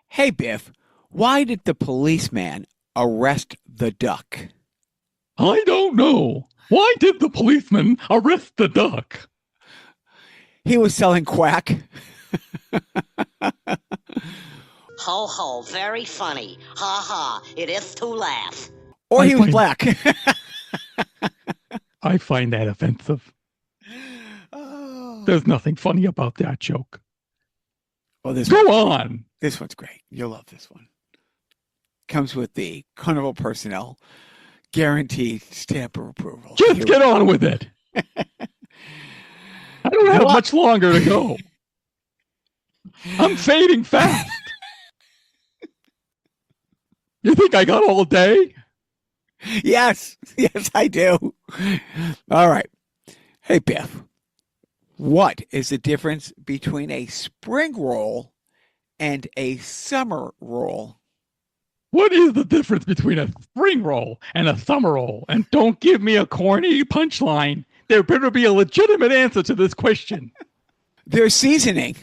Hey, Biff, why did the policeman arrest the duck? I don't know. Why did the policeman arrest the duck? He was selling quack. Ho, ho, very funny. Ha, ha, it is to laugh. Or he was black. I find that offensive. Oh. There's nothing funny about that joke. Well, Go on. This one's great. You'll love this one. Comes with the Carnival Personnel guaranteed stamp of approval. Just get on with it. I don't have much longer to go. I'm fading fast. You think I got all day? Yes, I do. All right. Hey, Biff, what is the difference between a spring roll and a summer roll? What is the difference between a spring roll and a summer roll? And don't give me a corny punchline. There better be a legitimate answer to this question. They're seasoning.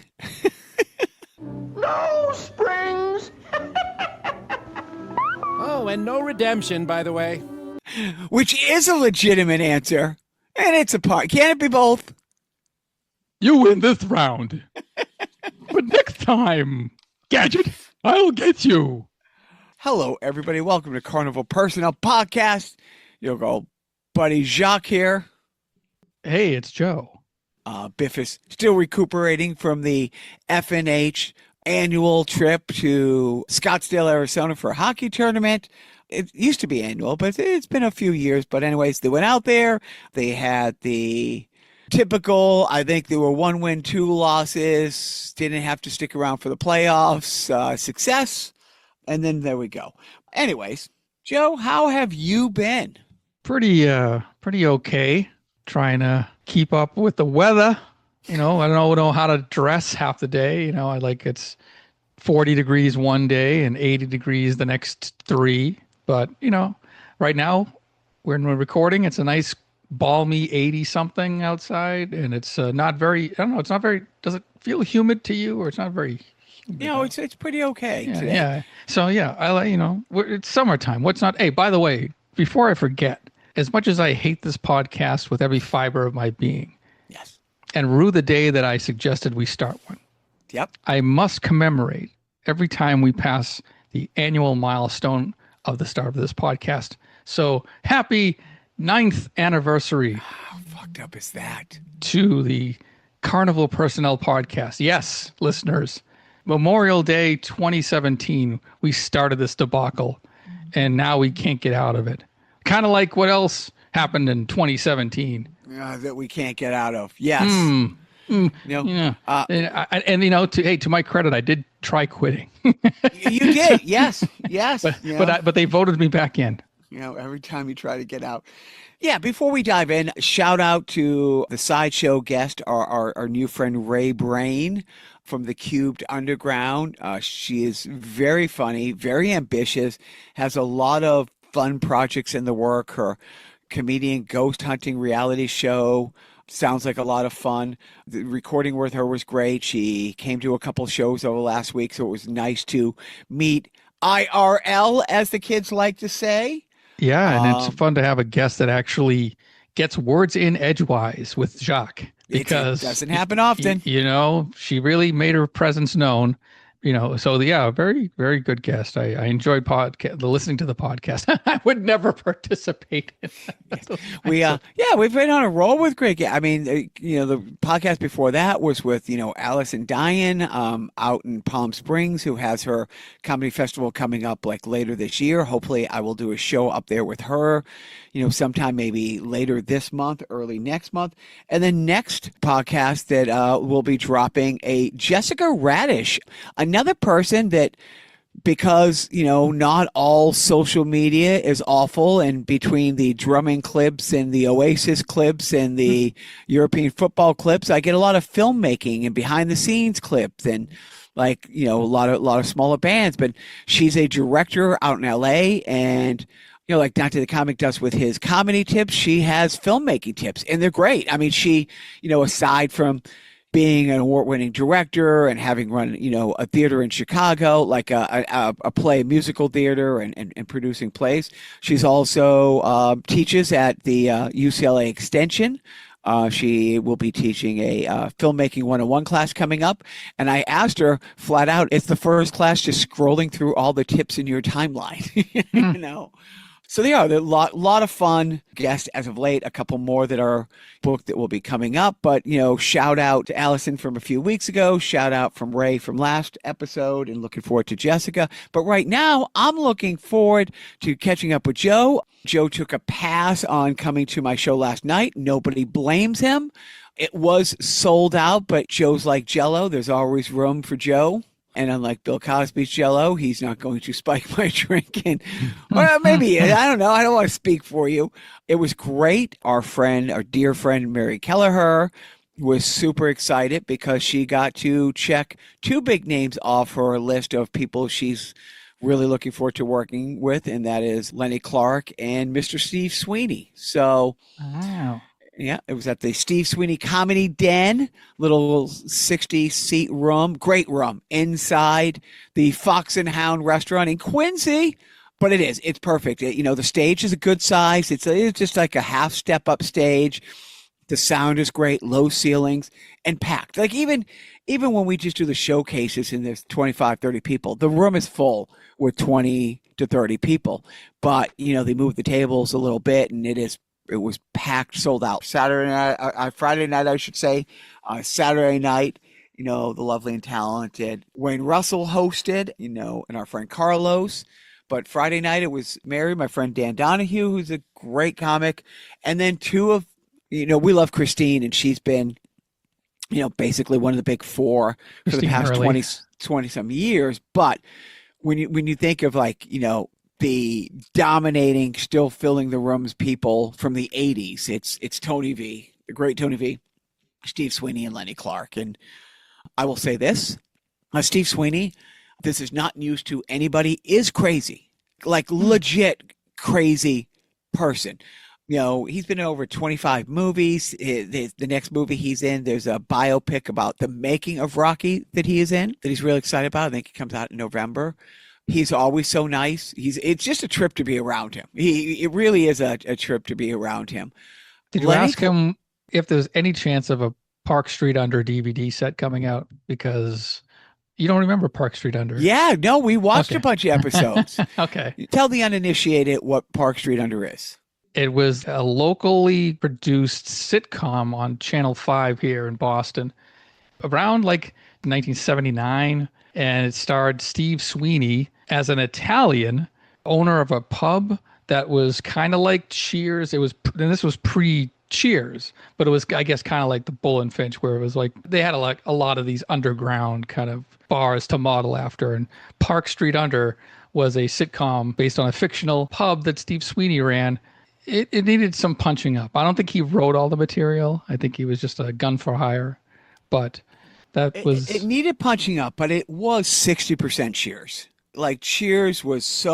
No springs. Oh, and no redemption, by the way. Which is a legitimate answer. And it's a part. Can it be both? You win this round. But next time, Gadget, I'll get you. Hello, everybody. Welcome to Carnival Personnel Podcast. Your old buddy Jacques here. Hey, it's Joe. Biff is still recuperating from the FNH annual trip to Scottsdale, Arizona for a hockey tournament. It used to be annual, but it's been a few years. But anyways, they went out there. They had the typical, I think there were 1 win, 2 losses, didn't have to stick around for the playoffs, success. And then there we go. Anyways, Joe, how have you been? Pretty okay. Trying to keep up with the weather. You know, I don't know how to dress half the day. You know, it's 40 degrees one day and 80 degrees the next 3. But, you know, right now when we're recording, it's a nice balmy 80 something outside. And it's not very, I don't know, it's not very, does it feel humid to you or it's not very humid? You know, it's pretty okay today. Yeah. So, yeah, I like, you know, it's summertime. What's not, hey, by the way, before I forget, as much as I hate this podcast with every fiber of my being, Yes. and rue the day that I suggested we start one. Yep. I must commemorate every time we pass the annual milestone of the start of this podcast. So happy 9th anniversary. How fucked up is that? To the Carnival Personnel Podcast. Yes, listeners, Memorial Day 2017, we started this debacle, and now we can't get out of it. Kind of like what else happened in 2017. That we can't get out of. Yes. And you know, to my credit, I did try quitting. You did. Yes. But they voted me back in. You know, every time you try to get out. Yeah, before we dive in, shout out to the sideshow guest, our new friend Ray Brain from the Cubed Underground. She is very funny, very ambitious, has a lot of fun projects in the work. Her comedian ghost hunting reality show sounds like a lot of fun. The recording with her was great. She came to a couple shows over last week, so it was nice to meet IRL, as the kids like to say. Yeah, and it's fun to have a guest that actually gets words in edgewise with Jacques, because it doesn't happen often. You know, she really made her presence known. You know, so yeah, very, very good guest. I enjoyed listening to the podcast. I would never participate in that. We've been on a roll with great guests. I mean, you know, the podcast before that was with, you know, Allison Diane out in Palm Springs, who has her comedy festival coming up like later this year. Hopefully I will do a show up there with her, you know, sometime maybe later this month, early next month. And then next podcast that will be dropping, a Jessica Radish, another person that, because, you know, not all social media is awful, and between the drumming clips and the Oasis clips and the European football clips, I get a lot of filmmaking and behind the scenes clips and, like, you know, a lot of smaller bands. But she's a director out in LA, and, you know, like Dante the Comic does with his comedy tips, she has filmmaking tips, and they're great. I mean, she, you know, aside from, being an award-winning director and having run, a theater in Chicago, like a play musical theater and producing plays. She's also teaches at the UCLA Extension. She will be teaching a filmmaking 101 class coming up. And I asked her flat out, it's the first class just scrolling through all the tips in your timeline, So they're a lot of fun guests as of late, a couple more that are booked that will be coming up. But, shout out to Allison from a few weeks ago. Shout out from Ray from last episode, and looking forward to Jessica. But right now, I'm looking forward to catching up with Joe. Joe took a pass on coming to my show last night. Nobody blames him. It was sold out, but Joe's like Jell-O. There's always room for Joe. And unlike Bill Cosby's Jell-O, he's not going to spike my drink. And, well, maybe, I don't know. I don't want to speak for you. It was great. Our dear friend, Mary Kelleher, was super excited because she got to check two big names off her list of people she's really looking forward to working with. And that is Lenny Clarke and Mr. Steve Sweeney. So, Wow. Yeah, it was at the Steve Sweeney Comedy Den, little 60-seat room, great room, inside the Fox and Hound restaurant in Quincy. But it's perfect. The stage is a good size. It's just like a half step up stage. The sound is great, low ceilings, and packed. Like even when we just do the showcases and there's 25, 30 people, the room is full with 20 to 30 people. But, they move the tables a little bit, and it was packed, sold out. Friday night, I should say. Saturday night, the lovely and talented Wayne Russell hosted, and our friend Carlos. But Friday night, it was Mary, my friend Dan Donahue, who's a great comic. And then we love Christine, and she's been, basically one of the big four for the past 20 some years. But when you think of the dominating, still filling the rooms people from the 80s. It's Tony V, the great Tony V, Steve Sweeney, and Lenny Clarke. And I will say this, Steve Sweeney, this is not news to anybody, is crazy, like legit crazy person. He's been in over 25 movies. The next movie he's in, there's a biopic about the making of Rocky that he is in, that he's really excited about. I think it comes out in November. He's always so nice. It's just a trip to be around him. It really is a trip to be around him. Did you ask him if there's any chance of a Park Street Under DVD set coming out? Because you don't remember Park Street Under. Yeah, no, we watched a bunch of episodes. Okay. Tell the uninitiated what Park Street Under is. It was a locally produced sitcom on Channel 5 here in Boston around 1979. And it starred Steve Sweeney as an Italian owner of a pub that was kind of like Cheers. And this was pre-Cheers, but it was, I guess, kind of like the Bull and Finch, where it was like they had a lot of these underground kind of bars to model after. And Park Street Under was a sitcom based on a fictional pub that Steve Sweeney ran. It needed some punching up. I don't think he wrote all the material. I think he was just a gun for hire, but it needed punching up, but it was 60% Cheers. Like Cheers was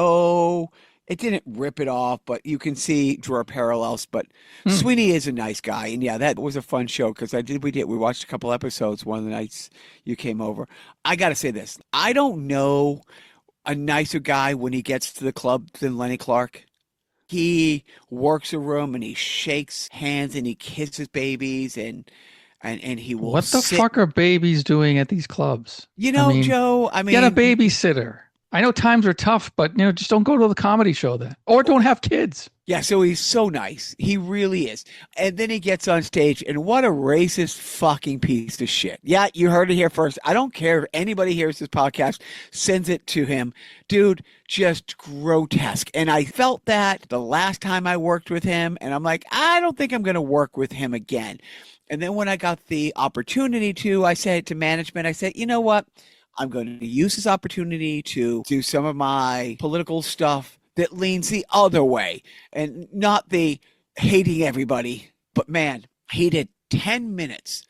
it didn't rip it off, but you can draw parallels. But Sweeney is a nice guy, and yeah, that was a fun show because we watched a couple episodes one of the nights you came over. I got to say this: I don't know a nicer guy when he gets to the club than Lenny Clarke. He works a room and he shakes hands and he kisses babies and he will. What the fuck are babies doing at these clubs? Joe, get a babysitter. I know times are tough, but just don't go to the comedy show then, or don't have kids. Yeah, so he's so nice. He really is. And then he gets on stage, and what a racist fucking piece of shit. Yeah, you heard it here first. I don't care if anybody hears this podcast, sends it to him. Dude, just grotesque. And I felt that the last time I worked with him, and I'm like, I don't think I'm going to work with him again. And then when I got the opportunity to, I said to management, I said, you know what? I'm going to use this opportunity to do some of my political stuff that leans the other way and not the hating everybody. But man, he did 10 minutes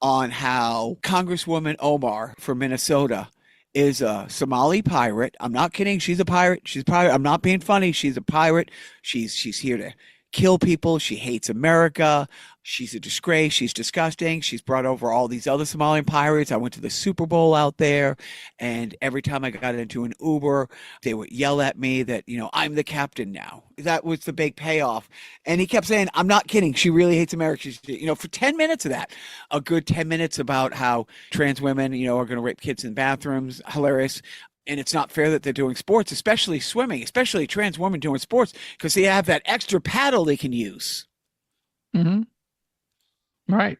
on how Congresswoman Omar from Minnesota is a Somali pirate. I'm not kidding. She's a pirate. I'm not being funny. She's a pirate. She's here to kill people. She hates America. She's a disgrace. She's disgusting. She's brought over all these other Somalian pirates. I went to the Super Bowl out there, and every time I got into an Uber, they would yell at me that, I'm the captain now. That was the big payoff. And he kept saying, I'm not kidding. She really hates America. For 10 minutes of that, a good 10 minutes about how trans women, are going to rape kids in bathrooms. Hilarious. And it's not fair that they're doing sports, especially swimming, especially trans women doing sports, because they have that extra paddle they can use. Mm-hmm. Right.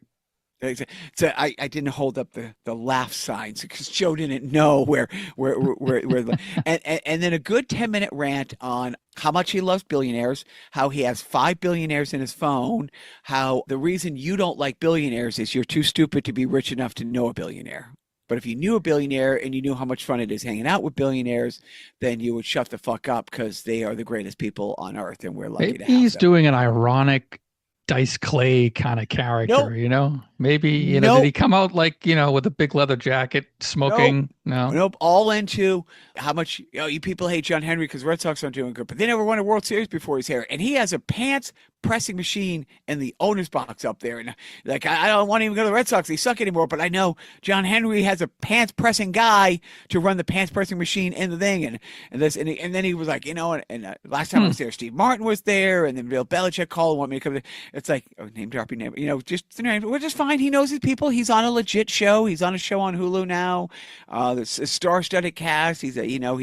So I didn't hold up the laugh signs because Joe didn't know where and then a good 10-minute rant on how much he loves billionaires, how he has 5 billionaires in his phone, how the reason you don't like billionaires is you're too stupid to be rich enough to know a billionaire. But if you knew a billionaire and you knew how much fun it is hanging out with billionaires, then you would shut the fuck up because they are the greatest people on earth and we're lucky to have them. He's doing an ironic Dice Clay kind of character, Nope. Maybe, Nope. did he come out like, with a big leather jacket, smoking? No. Nope. All into how much, you people hate John Henry because Red Sox aren't doing good, but they never won a World Series before he's here. And he has a pants pressing machine in the owner's box up there. And I don't want to even go to the Red Sox. They suck anymore. But I know John Henry has a pants pressing guy to run the pants pressing machine in the thing. And then he was like, last time I was there, Steve Martin was there. And then Bill Belichick called and wanted me to come there. It's like, name dropping name, we're just fine. He knows his people. He's on a legit show. He's on a show on Hulu now. There's a star-studded cast. He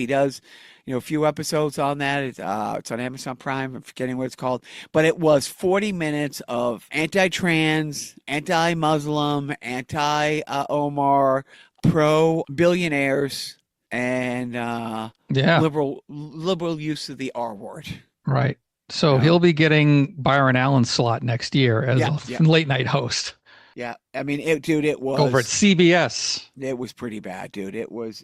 does, a few episodes on that. It's on Amazon Prime. I'm forgetting what it's called. But it was 40 minutes of anti-trans, anti-Muslim, anti-Omar, pro-billionaires, and liberal use of the R word. Right. So he'll be getting Byron Allen's slot next year as a late night host. Yeah, I mean, it was over at CBS. It was pretty bad, dude. It was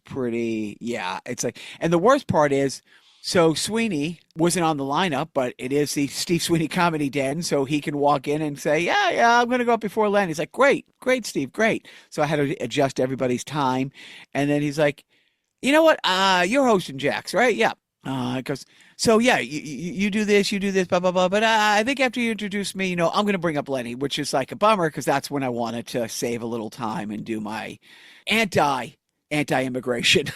pretty. Yeah, it's like, and the worst part is, so Sweeney wasn't on the lineup, but it is the Steve Sweeney Comedy Den, so he can walk in and say, yeah, I'm going to go up before Lenny. He's like, great, Steve, great. So I had to adjust everybody's time, and then he's like, you know what? You're hosting Jax, right? Yeah. Because so yeah, you do this, blah blah blah. But I think after you introduce me, I'm going to bring up Lenny, which is like a bummer because that's when I wanted to save a little time and do my anti-immigration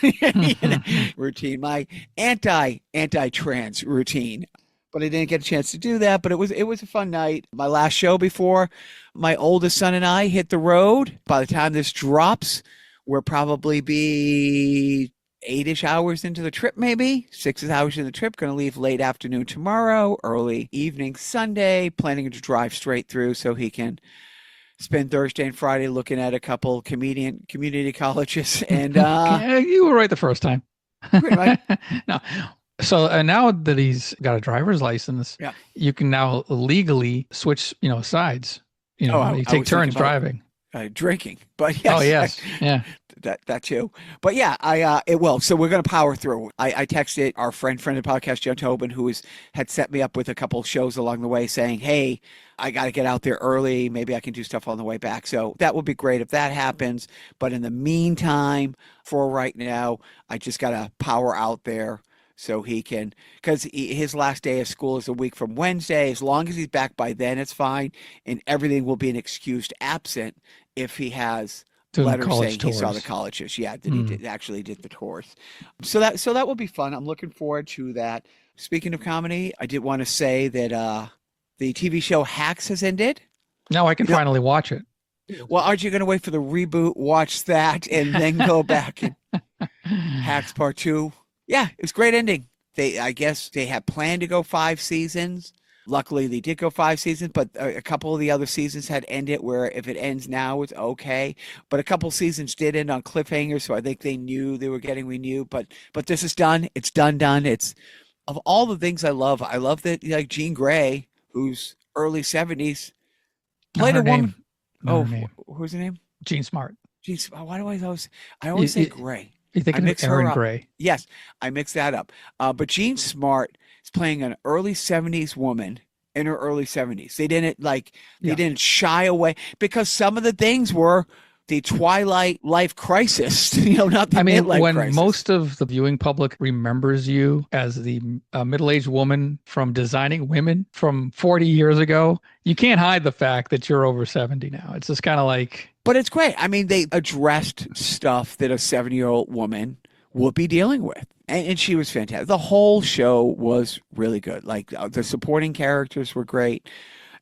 routine, my anti-trans routine. But I didn't get a chance to do that. But it was a fun night. My last show before my oldest son and I hit the road. By the time this drops, we'll probably be 8-ish hours into the trip, maybe 6 hours into the trip. Going to leave late afternoon tomorrow, early evening Sunday, planning to drive straight through so he can spend Thursday and Friday looking at a couple community colleges. And you were right the first time. Pretty much. No. So now that he's got a driver's license, you can now legally switch, sides. You take turns driving. Drinking, but yes. Oh yes, yeah. That too. But yeah, it will. So we're going to power through. I texted our friend of the podcast, Joe Tobin, who had set me up with a couple shows along the way saying, hey, I got to get out there early. Maybe I can do stuff on the way back. So that would be great if that happens. But in the meantime, for right now, I just got to power out there so he can, because his last day of school is a week from Wednesday. As long as he's back by then, it's fine. And everything will be an excused absent if he has letters saying tours. He saw the colleges. Yeah, that he actually did the tours. So that will be fun. I'm looking forward to that. Speaking of comedy, I did want to say that the TV show Hacks has ended. Now I can finally watch it. Well, aren't you going to wait for the reboot, watch that, and then go back and Hacks Part 2? Yeah, it was a great ending. I guess they had planned to go 5 seasons. Luckily, they did go 5 seasons, but a couple of the other seasons had ended where if it ends now, it's okay. But a couple seasons did end on cliffhangers, so I think they knew they were getting renewed. But this is done. It's done. It's of all the things I love that like Jean Grey, who's early 70s, played a woman. Who's her name? Jean Smart. Why do I always say Grey? You think of Erin Gray? Yes, I mixed that up. But Jean Smart is playing an early 70s woman in her early 70s. They didn't didn't shy away because some of the things the twilight life crisis, not the I mean, midlife when crisis. most of the viewing public remembers you as the middle-aged woman from Designing Women from 40 years ago, you can't hide the fact that you're over 70 now. It's just kind of like... But it's great. I mean, they addressed stuff that a 70-year-old woman would be dealing with. And she was fantastic. The whole show was really good. Like, the supporting characters were great.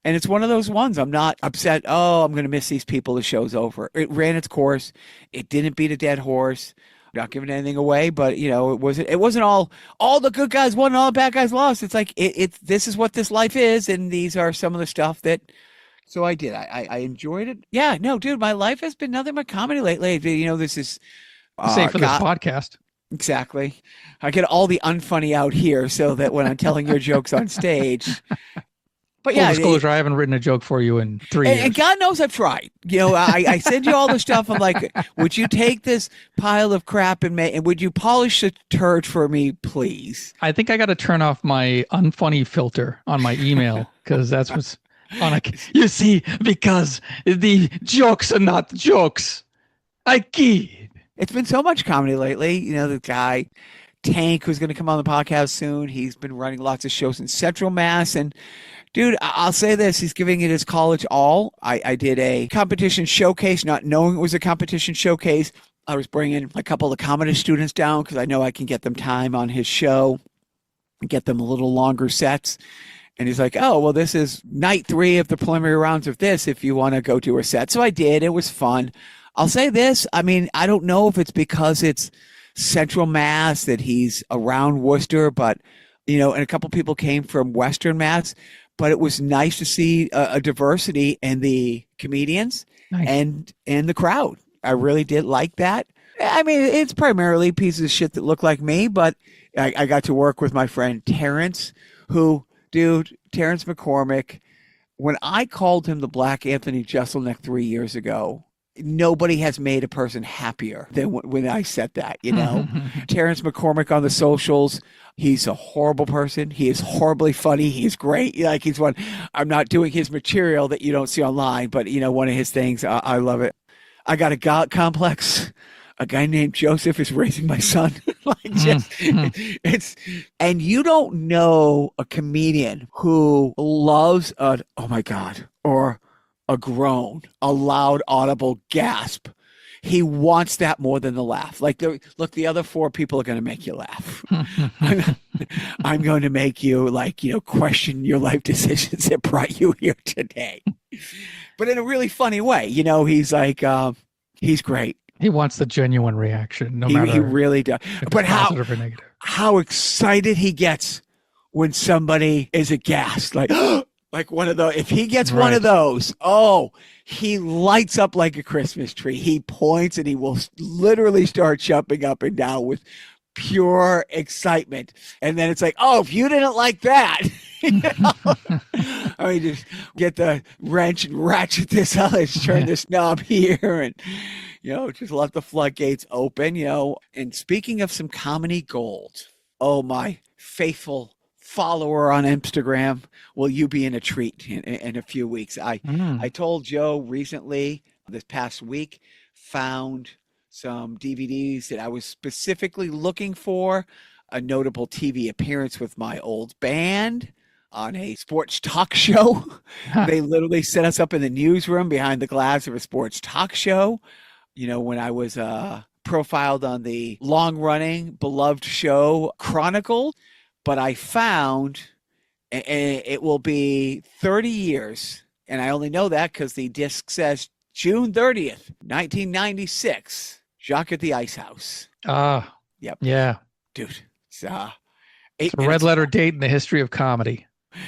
And it's one of those ones. I'm not upset. Oh, I'm going to miss these people. The show's over. It ran its course. It didn't beat a dead horse. I'm not giving anything away, but it wasn't all the good guys won and all the bad guys lost. It's like this is what this life is, and these are some of the stuff that. So I did. I enjoyed it. Yeah, no, dude, my life has been nothing but comedy lately. This is same for this podcast. Exactly. I get all the unfunny out here so that when I'm telling your jokes on stage. But yeah, full disclosure, I haven't written a joke for you in 3 years. And God knows I've tried. I send you all the stuff. I'm like, would you take this pile of crap and would you polish the turd for me, please? I think I got to turn off my unfunny filter on my email because that's what's on. You see, because the jokes are not jokes. I kid. It's been so much comedy lately. The guy Tank, who's going to come on the podcast soon. He's been running lots of shows in Central Mass, and dude, I'll say this, he's giving it his college all. I did a competition showcase, not knowing it was a competition showcase. I was bringing a couple of comedy students down because I know I can get them time on his show, get them a little longer sets. And he's like, oh, well, this is night 3 of the preliminary rounds of this if you want to go to a set. So I did. It was fun. I'll say this. I mean, I don't know if it's because it's Central Mass that he's around Worcester, but, and a couple people came from Western Mass. But it was nice to see a diversity in the comedians and the crowd. I really did like that. I mean, it's primarily pieces of shit that look like me, but I got to work with my friend Terrence, Terrence McCormick. When I called him the Black Anthony Jeselnik 3 years ago, nobody has made a person happier than when I said that, Terrence McCormick on the socials. He's a horrible person. He is horribly funny. He's great. Like, he's one. I'm not doing his material that you don't see online, but one of his things, I love it. I got a God complex. A guy named Joseph is raising my son. And you don't know a comedian who loves oh my God, or a groan, a loud audible gasp. He wants that more than the laugh. Like, the other 4 people are going to make you laugh. I'm going to make you question your life decisions that brought you here today. But in a really funny way, he's like, he's great. He wants the genuine reaction, no matter. He really does. But positive or negative. How excited he gets when somebody is aghast, like one of those. If he gets one of those, he lights up like a Christmas tree. He points and he will literally start jumping up and down with pure excitement. And then it's like, if you didn't like that, I mean, just get the wrench and ratchet this out. Let's turn this knob here and, just let the floodgates open, And speaking of some comedy gold, my faithful follower on Instagram, will you be in a treat in a few weeks? I told Joe recently, this past week, found some DVDs that I was specifically looking for, a notable TV appearance with my old band on a sports talk show. They literally set us up in the newsroom behind the glass of a sports talk show. When I was profiled on the long-running beloved show Chronicle. But I found it will be 30 years, and I only know that because the disc says June 30th, 1996, Jacques at the Ice House. Yep. Yeah. Dude, it's a red letter date in the history of comedy.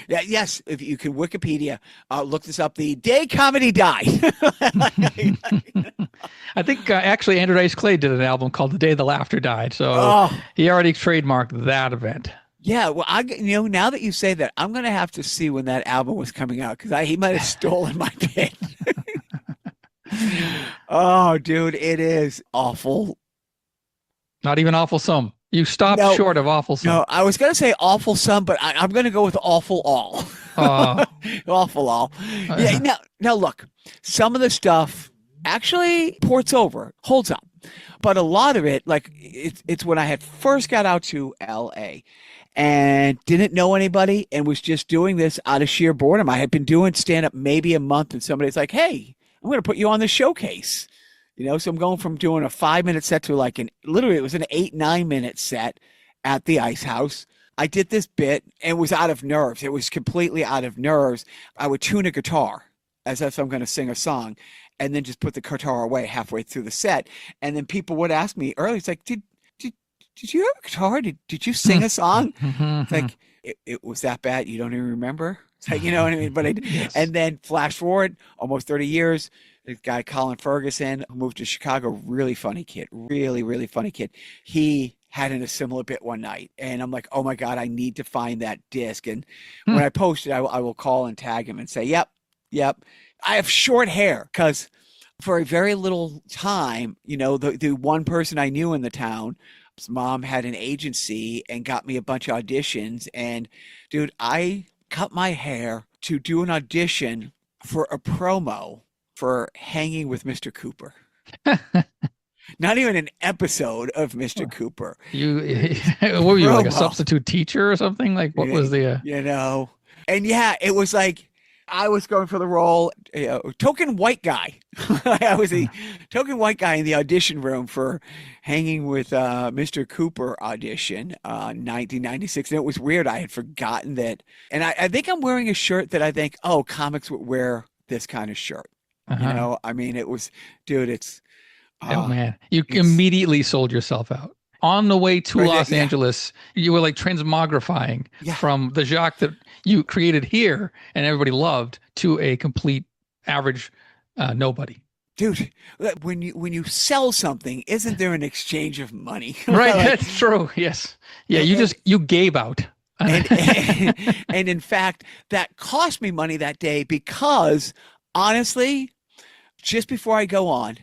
Yeah, yes, if you can Wikipedia, look this up. The day comedy died. I think actually Andrew Dice Clay did an album called The Day the Laughter Died. So he already trademarked that event. Yeah, well, now that you say that, I'm going to have to see when that album was coming out because he might have stolen my pen. Oh, dude, it is awful. Not even awful some. You stopped short of awful some. No, I was going to say awful some, but I'm going to go with awful all. Awful all. Yeah. Now, look, some of the stuff actually ports over, holds up. But a lot of it, like it's when I had first got out to LA and didn't know anybody and was just doing this out of sheer boredom. I had been doing stand up maybe a month and somebody's like, hey, I'm going to put you on the showcase. So I'm going from doing a 5-minute set to like literally it was an 8-9 minute set at the Ice House. I did this bit and it was out of nerves. It was completely out of nerves. I would tune a guitar as if I'm going to sing a song and then just put the guitar away halfway through the set. And then people would ask me early, it's like, did you have a guitar? Did you sing a song? It's like, it was that bad. You don't even remember? It's like, you know what I mean? But Yes. And then flash forward almost 30 years, this guy, Colin Ferguson, who moved to Chicago, really funny kid, really, really funny kid. He had in a similar bit one night and I'm like, oh my God, I need to find that disc. And when I post it, I will call and tag him and say, yep. I have short hair because for a very little time, the one person I knew in the town, his mom had an agency and got me a bunch of auditions. And dude, I cut my hair to do an audition for a promo for Hanging with Mr. Cooper. Not even an episode of Mr. Cooper. What were you, like a substitute teacher or something? Like what was the And yeah, it was like I was going for the role, token white guy. I was a token white guy in the audition room for Hanging with Mr. Cooper audition, 1996. And it was weird. I had forgotten that. And I think I'm wearing a shirt that I think, oh, comics would wear this kind of shirt. I mean, it was, dude, it's. Oh man, you immediately sold yourself out. On the way to Los Angeles, you were like transmogrifying from the Jacques that you created here and everybody loved to a complete average nobody. Dude, when you sell something, isn't there an exchange of money? Right, that's true. Yes. Yeah, you gave out. And in fact, that cost me money that day because honestly, just before I go on,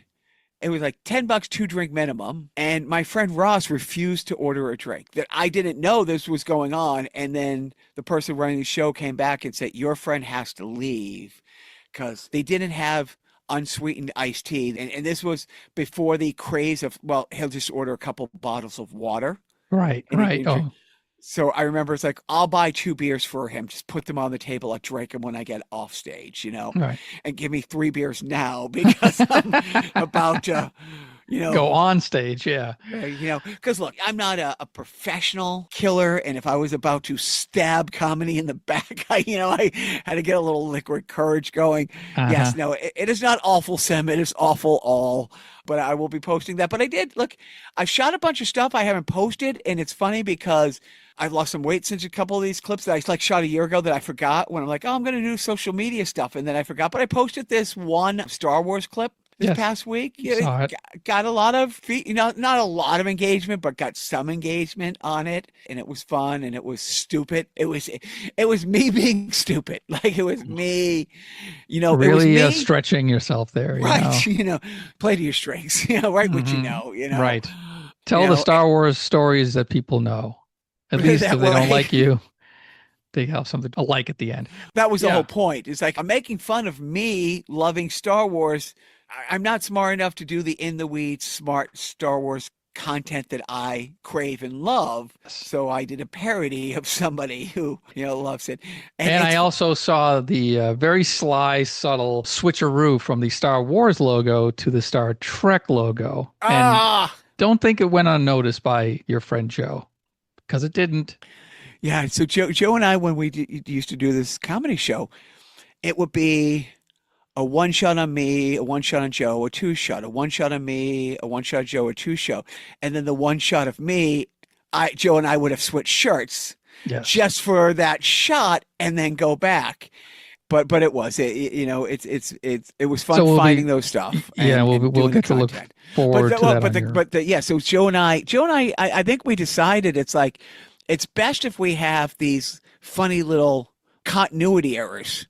it was like $10 2-drink minimum. And my friend Ross refused to order a drink. That I didn't know this was going on. And then the person running the show came back and said, your friend has to leave because they didn't have unsweetened iced tea. And this was before the craze of, well, he'll just order a couple bottles of water. Right. Oh. So I remember it's like, I'll buy 2 beers for him. Just put them on the table. I'll drink them when I get off stage, Right. And give me 3 beers now because I'm about to, go on stage. Yeah. Because look, I'm not a professional killer. And if I was about to stab comedy in the back, I had to get a little liquid courage going. Yes, no, it is not awful, Sim. It is awful all. But I will be posting that. But I did, look, I've shot a bunch of stuff I haven't posted. And it's funny because I've lost some weight since a couple of these clips that I shot a year ago that I forgot when I'm like, oh, I'm going to do social media stuff. And then I forgot. But I posted this one Star Wars clip this past week. Got a lot of, not a lot of engagement, but got some engagement on it. And it was fun and it was stupid. It was me being stupid. Like it was me, really it was me, stretching yourself there. Right. Play to your strengths, right. What Right. Tell the Star Wars stories that people know. At least if they don't like you, they have something to like at the end. That was the whole point. It's like, I'm making fun of me loving Star Wars. I'm not smart enough to do the in the weeds, smart Star Wars content that I crave and love. So I did a parody of somebody who, loves it. And I also saw the very sly, subtle switcheroo from the Star Wars logo to the Star Trek logo. And don't think it went unnoticed by your friend Joe, because it didn't. Yeah. So Joe and I, when we used to do this comedy show, it would be a 1 shot on me, a 1 shot on Joe, a 2 shot, a 1 shot on me, a 1 shot on Joe, a 2 shot. And then the 1 shot of me, Joe and I would have switched shirts just for that shot and then go back. But it was, it was fun finding those stuff. We'll get to look forward to that. So Joe and I think we decided it's like, it's best if we have these funny little continuity errors.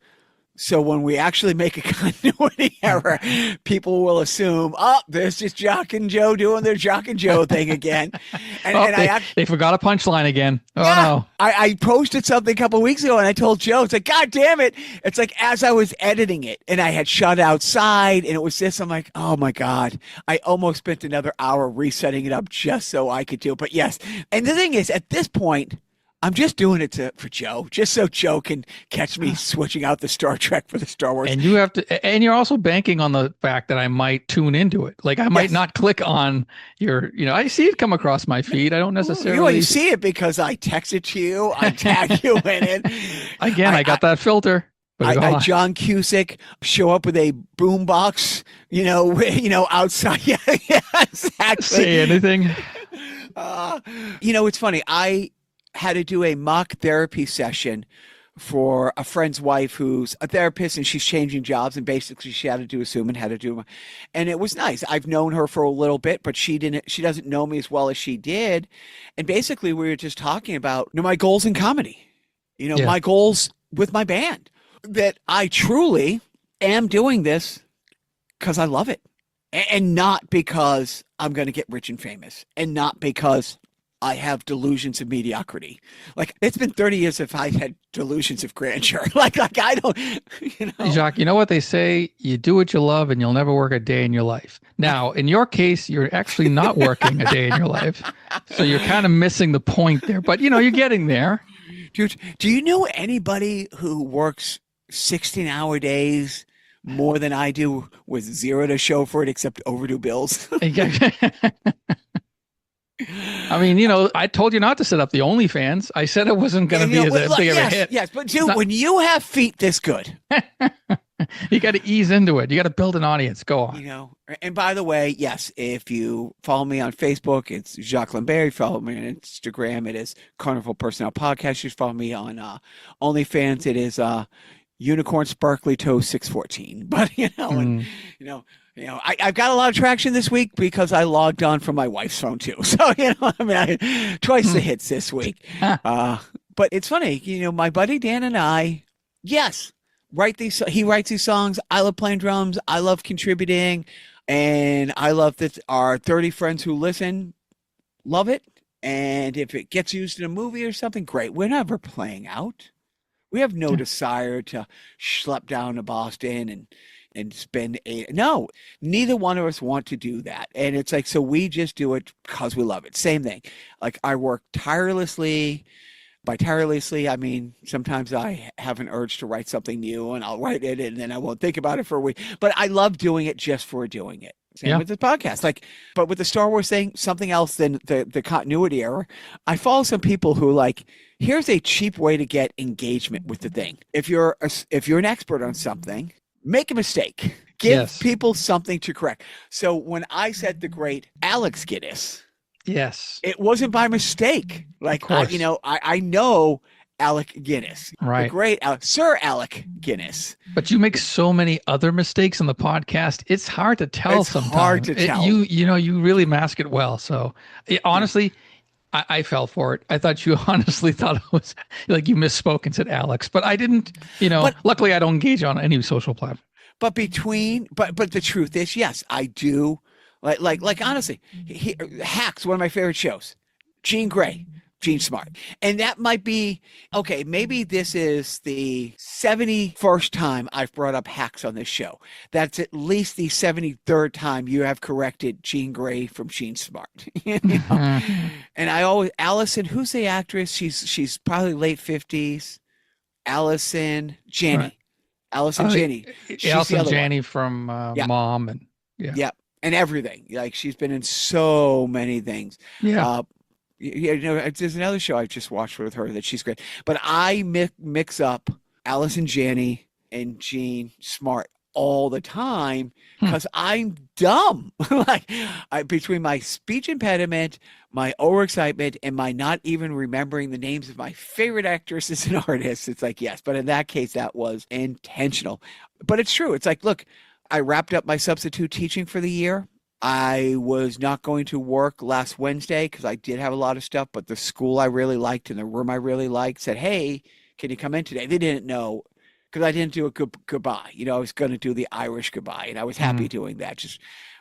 So when we actually make a continuity error, people will assume, oh, there's just Jacques and Joe doing their Jacques and Joe thing again. And they forgot a punchline again. Oh, yeah, no. I posted something a couple of weeks ago and I told Joe, it's like, God damn it. It's like as I was editing it and I had shut outside and it was this, I'm like, oh my God, I almost spent another hour resetting it up just so I could do it. But yes. And the thing is, at this point, I'm just doing it for Joe, just so Joe can catch me switching out the Star Trek for the Star Wars. And you're also banking on the fact that I might tune into it. Like I might not click on your, I see it come across my feed. I don't necessarily. You see it because I text it to you. I tag you in it. Again, I got that filter. I John Cusick show up with a boombox, outside. Yeah, exactly. Say anything. It's funny. I had to do a mock therapy session for a friend's wife who's a therapist and she's changing jobs, and basically she had to do a Zoom and had to do, and it was nice. I've known her for a little bit, but she doesn't know me as well as she did. And basically we were just talking about my goals in comedy, my goals with my band, that I truly am doing this because I love it and not because I'm going to get rich and famous and not because I have delusions of mediocrity. Like it's been 30 years if I had delusions of grandeur. like I don't, Jacques, you know what they say? You do what you love and you'll never work a day in your life. Now, in your case, you're actually not working a day in your life. So you're kind of missing the point there, but you're getting there. Dude, do you know anybody who works 16-hour days more than I do with zero to show for it except overdue bills? I mean, I told you not to set up the OnlyFans. I said it wasn't going to be as big of a hit. Yes, but dude, when you have feet this good, you got to ease into it. You got to build an audience. Go on. And by the way, yes, if you follow me on Facebook, it's Jacques Lambert. Follow me on Instagram, it is Carnival Personnel Podcast. You follow me on OnlyFans, it is Unicorn Sparkly Toe 614. But I've got a lot of traction this week because I logged on from my wife's phone too. So, twice the hits this week. But it's funny, my buddy Dan and I, yes, he writes these songs. I love playing drums. I love contributing. And I love that our 30 friends who listen love it. And if it gets used in a movie or something, great. We're never playing out. We have no desire to schlep down to Boston and spend no, neither one of us want to do that. And it's like, so we just do it because we love it. Same thing. Like I work tirelessly. By tirelessly, I mean, sometimes I have an urge to write something new and I'll write it and then I won't think about it for a week, but I love doing it just for doing it. Same with the podcast. But with the Star Wars thing, something else than the continuity error, I follow some people who here's a cheap way to get engagement with the thing. If you're an expert on something, make a mistake. Give people something to correct. So when I said the great Alex Guinness, it wasn't by mistake. I know Alec Guinness, right? The great Sir Alec Guinness. But you make so many other mistakes on the podcast. It's hard to tell sometimes. Hard to tell. You really mask it well. So honestly, I fell for it. I thought you honestly thought it was like you misspoke and said Alex, but I didn't. Luckily I don't engage on any social platform. But the truth is, yes, I do. Like honestly, Hacks, one of my favorite shows. Jean Grey, Jean Smart. And that might be, okay, maybe this is the 71st time I've brought up Hacks on this show. That's at least the 73rd time you have corrected Jean Grey from Jean Smart. And I always, Allison, who's the actress? She's probably late 50s. Allison Janney. Right. Allison Janney. Allison Janney from Mom and and everything. Like she's been in so many things. There's another show I just watched with her that she's great. But I mix up Allison Janney and Jean Smart all the time because I'm dumb. Between my speech impediment, my overexcitement, and my not even remembering the names of my favorite actresses and artists, it's like, yes. But in that case, that was intentional. But it's true. It's like, look, I wrapped up my substitute teaching for the year. I was not going to work last Wednesday because I did have a lot of stuff, but the school I really liked and the room I really liked said, hey, can you come in today? They didn't know because I didn't do a goodbye. I was going to do the Irish goodbye, and I was happy doing that.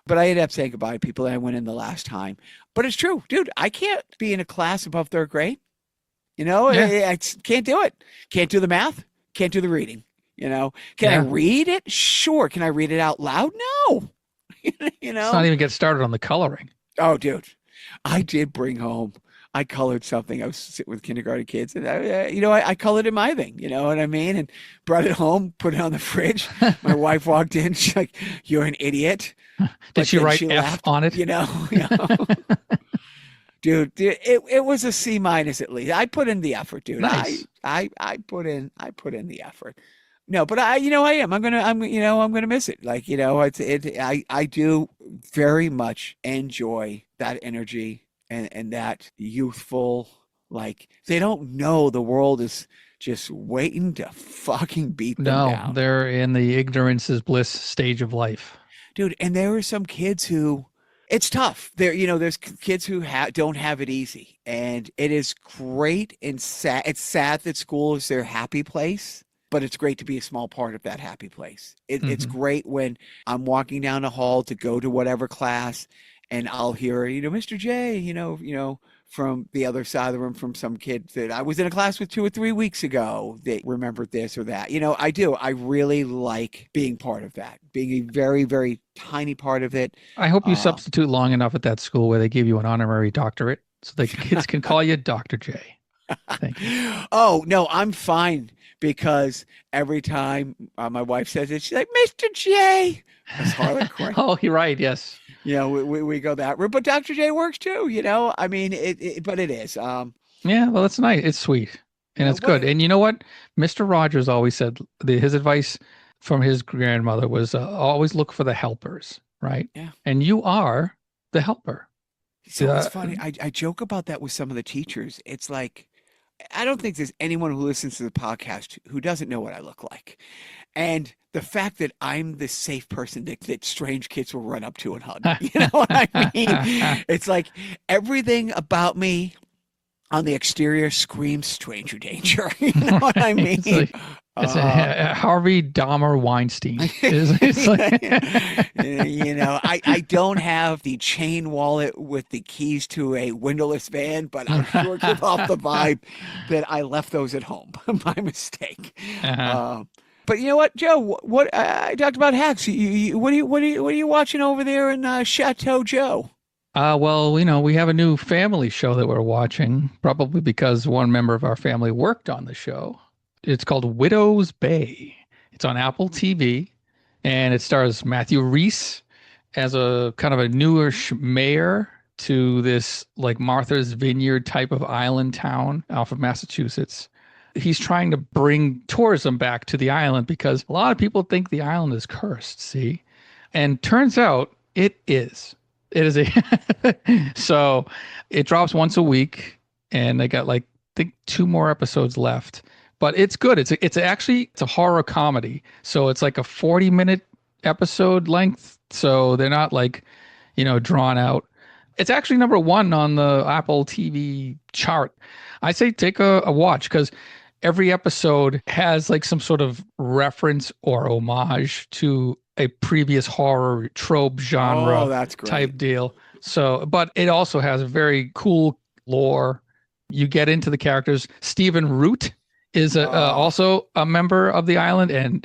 But I ended up saying goodbye to people, and I went in the last time. But it's true, dude. I can't be in a class above third grade. I can't do it. Can't do the math. Can't do the reading. Can I read it? Sure. Can I read it out loud? No. Let's not even get started on the coloring. Oh, dude. I did bring home. I colored something. I was sitting with kindergarten kids, and I colored in my thing. You know what I mean? And brought it home, put it on the fridge. My wife walked in. She's like, "You're an idiot." Did she write F on it? Dude, it was a C- at least. I put in the effort, dude. Nice. I put in the effort. No, but I am. I'm gonna miss it. Like, I do very much enjoy that energy and that youthful, like, they don't know the world is just waiting to fucking beat them down. No, they're in the ignorance is bliss stage of life. Dude, and there are some kids who, it's tough. There's kids who don't have it easy, and it is great and sad. It's sad that school is their happy place, but it's great to be a small part of that happy place. It's great when I'm walking down the hall to go to whatever class, and I'll hear, Mr. J, from the other side of the room, from some kid that I was in a class with 2 or 3 weeks ago that remembered this or that. I do. I really like being part of that, being a very, very tiny part of it. I hope you substitute long enough at that school where they give you an honorary doctorate so the kids can call you Dr. J. Thank you. Oh, no, I'm fine, because every time my wife says it, she's like, Mr. J. That's Harlequin. Oh, you're right. Yes. We go that route, but Dr. J works too, I mean, but it is. Yeah, well, it's nice. It's sweet and it's good. And you know what? Mr. Rogers always said his advice from his grandmother was always look for the helpers, right? Yeah. And you are the helper. So it's funny. I joke about that with some of the teachers. It's like, I don't think there's anyone who listens to the podcast who doesn't know what I look like. And the fact that I'm the safe person that strange kids will run up to and hug. You know what I mean? It's like everything about me on the exterior screams stranger danger. You know what I mean? It's a Harvey Dahmer Weinstein. It's like... I don't have the chain wallet with the keys to a windowless van, but I sure give off the vibe that I left those at home by mistake. But you know what, Joe? What I talked about hacks. What are you watching over there in Chateau Joe? Well, we have a new family show that we're watching, probably because one member of our family worked on the show. It's called Widow's Bay. It's on Apple TV, and it stars Matthew Rhys as a kind of a newish mayor to this like Martha's Vineyard type of island town off of Massachusetts. He's trying to bring tourism back to the island because a lot of people think the island is cursed, see? And turns out it is. It is so it drops once a week, and they got I think 2 more episodes left. But it's good. It's a horror comedy. So it's like a 40-minute episode length. So they're not drawn out. It's actually number 1 on the Apple TV chart. I say take a watch, because every episode has some sort of reference or homage to a previous horror trope genre that's great. Type deal. So, but it also has a very cool lore. You get into the characters. Stephen Root is also a member of the island, and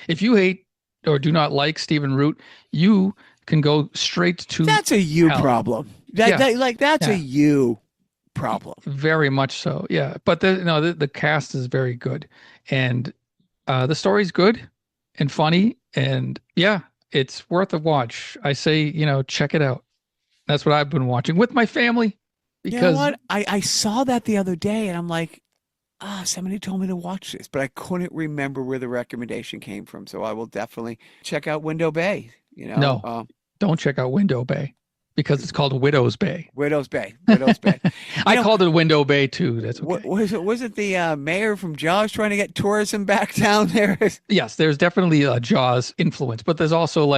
if you hate or do not like Stephen Root, you can go straight to that's a you hell. Problem. That's a you problem. Very much so, yeah. But the cast is very good, and the story's good and funny, and yeah, it's worth a watch. I say, check it out. That's what I've been watching with my family. Because you know what? I saw that the other day, and I'm like, somebody told me to watch this, but I couldn't remember where the recommendation came from. So I will definitely check out Window Bay. No, don't check out Window Bay, because it's called Widow's Bay. Widow's Bay. I called it Window Bay too. That's okay. Was it the mayor from Jaws trying to get tourism back down there? Yes, there's definitely a Jaws influence, but there's also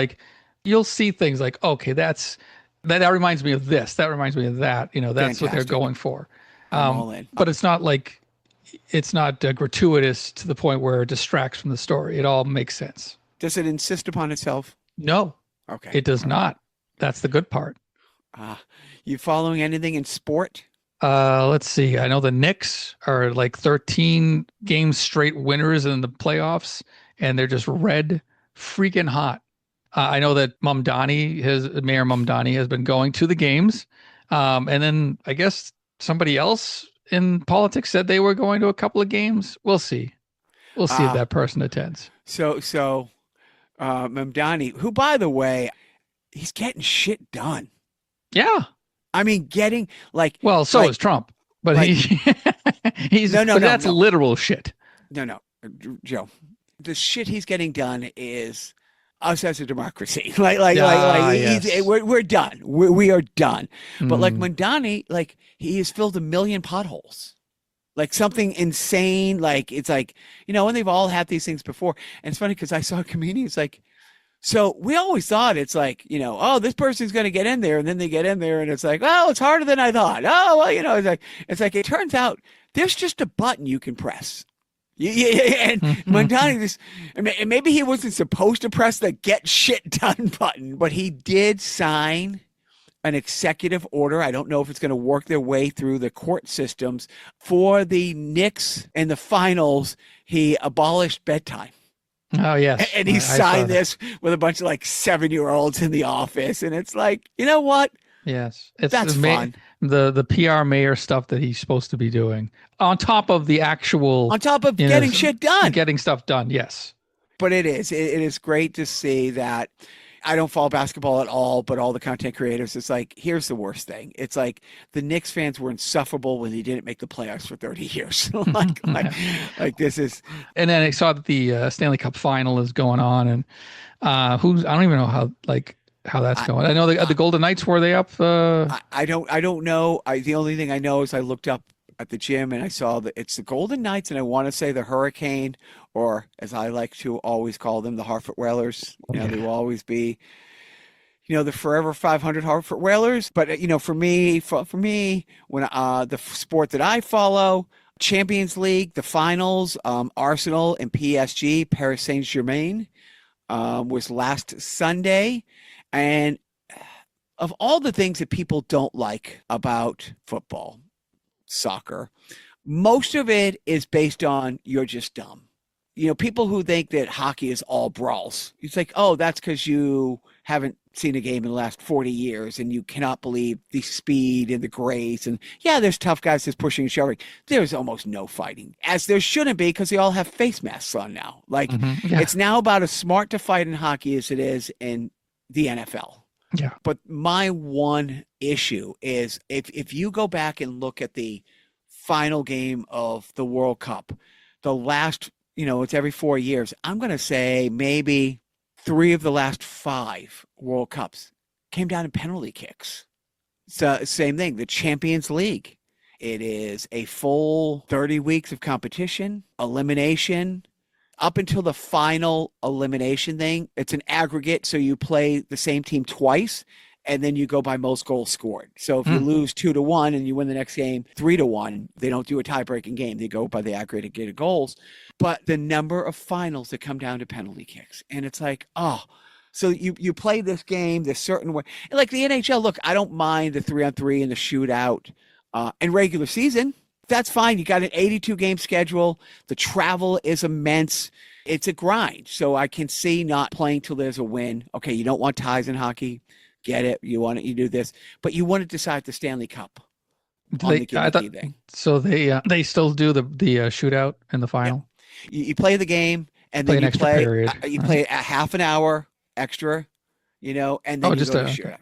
you'll see things like, okay, that reminds me of this. That reminds me of that. That's Fantastic. what they're going for. I'm all in. But it's not it's not gratuitous to the point where it distracts from the story. It all makes sense. Does it insist upon itself? No, Okay. it does not. That's the good part. You following anything in sport? Let's see. I know the Knicks are like 13 games straight winners in the playoffs, and they're just red freaking hot. I know that Mayor Mamdani has been going to the games. And then I guess somebody else in politics said they were going to a couple of games. We'll see. We'll see if that person attends. So Mamdani, who, by the way, he's getting shit done. Yeah. I mean, getting like. Well, so like, is Trump, but like, he's no, that's literal shit. No, Joe, the shit he's getting done is us as a democracy. Yes. We're done. We are done. But like Mm. Mamdani, like he has filled 1 million potholes. Like something insane. Like it's like, and they've all had these things before. And it's funny because I saw a comedian. It's like, so we always thought it's like, oh, this person's going to get in there, and then they get in there and it's like, oh, it's harder than I thought. Oh, well, it's like, it turns out there's just a button you can press. And Mamdani just, and maybe he wasn't supposed to press the get shit done button, but he did sign an executive order. I don't know if it's going to work their way through the court systems for the Knicks in the finals. He abolished bedtime. Oh, yes. And he signed this with a bunch of like 7-year-olds in the office. And it's like, you know what? Yes. That's fun. The PR mayor stuff that he's supposed to be doing on top of the actual. On top of getting shit done. Getting stuff done. Yes. But it is great to see that. I don't follow basketball at all, but all the content creators, it's like, here's the worst thing. It's like the Knicks fans were insufferable when they didn't make the playoffs for 30 years. like this is. And then I saw that the Stanley Cup final is going on, and I don't even know how that's going. I know the Golden Knights, were they up? I don't know. The only thing I know is I looked up at the gym and I saw that it's the Golden Knights, and I want to say the Hurricane, or as I like to always call them, the Hartford Whalers. They will always be, the forever 500 Hartford Whalers. But for me, when the sport that I follow, Champions League, the finals, Arsenal and PSG, Paris Saint-Germain, was last Sunday, and of all the things that people don't like about football, soccer, most of it is based on you're just dumb. People who think that hockey is all brawls. It's like, oh, that's because you haven't seen a game in the last 40 years and you cannot believe the speed and the grace. And yeah, there's tough guys that's pushing and shoving. There's almost no fighting, as there shouldn't be, because they all have face masks on now. Like, It's now about as smart to fight in hockey as it is in the NFL. Yeah. But my one issue is if you go back and look at the final game of the World Cup, the last, it's every 4 years. I'm going to say maybe 3 of the last 5 World Cups came down in penalty kicks. So same thing, the Champions League. It is a full 30 weeks of competition, elimination. Up until the final elimination thing, it's an aggregate. So you play the same team twice, and then you go by most goals scored. So if you lose 2-1 and you win the next game 3-1, they don't do a tie-breaking game. They go by the aggregated goals. But the number of finals that come down to penalty kicks. And it's like, oh, so you play this game this certain way. And like the NHL, look, I don't mind the 3-on-3 and the shootout and regular season. That's fine. You got an 82-game schedule. The travel is immense. It's a grind. So I can see not playing till there's a win. Okay, you don't want ties in hockey. Get it. You do this. But you want to decide the Stanley Cup. So they still do the shootout in the final? Yeah. You play the game, and then you play a half an hour extra, and then you go to shootout.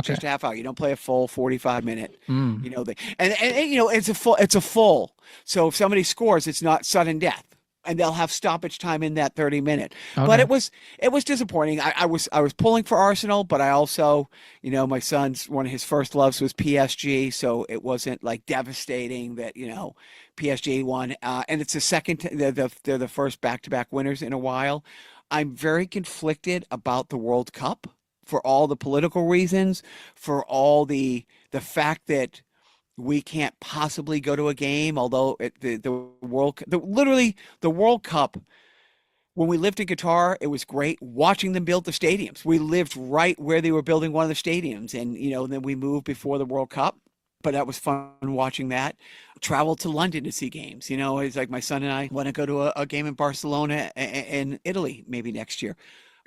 Just a half hour. You don't play a full 45-minute, and it's a full. So if somebody scores, it's not sudden death, and they'll have stoppage time in that 30-minute. Okay. But it was disappointing. I was pulling for Arsenal, but I also, my son's one of his first loves was PSG, so it wasn't like devastating that PSG won. And it's the second. They're the first back-to-back winners in a while. I'm very conflicted about the World Cup, for all the political reasons, for all the fact that We can't possibly go to a game, although literally the World Cup, when we lived in Qatar, it was great watching them build the stadiums. We lived right where they were building one of the stadiums, and then we moved before the World Cup. But that was fun watching that. Traveled to London to see games. It's like my son and I want to go to a game in Barcelona and Italy maybe next year.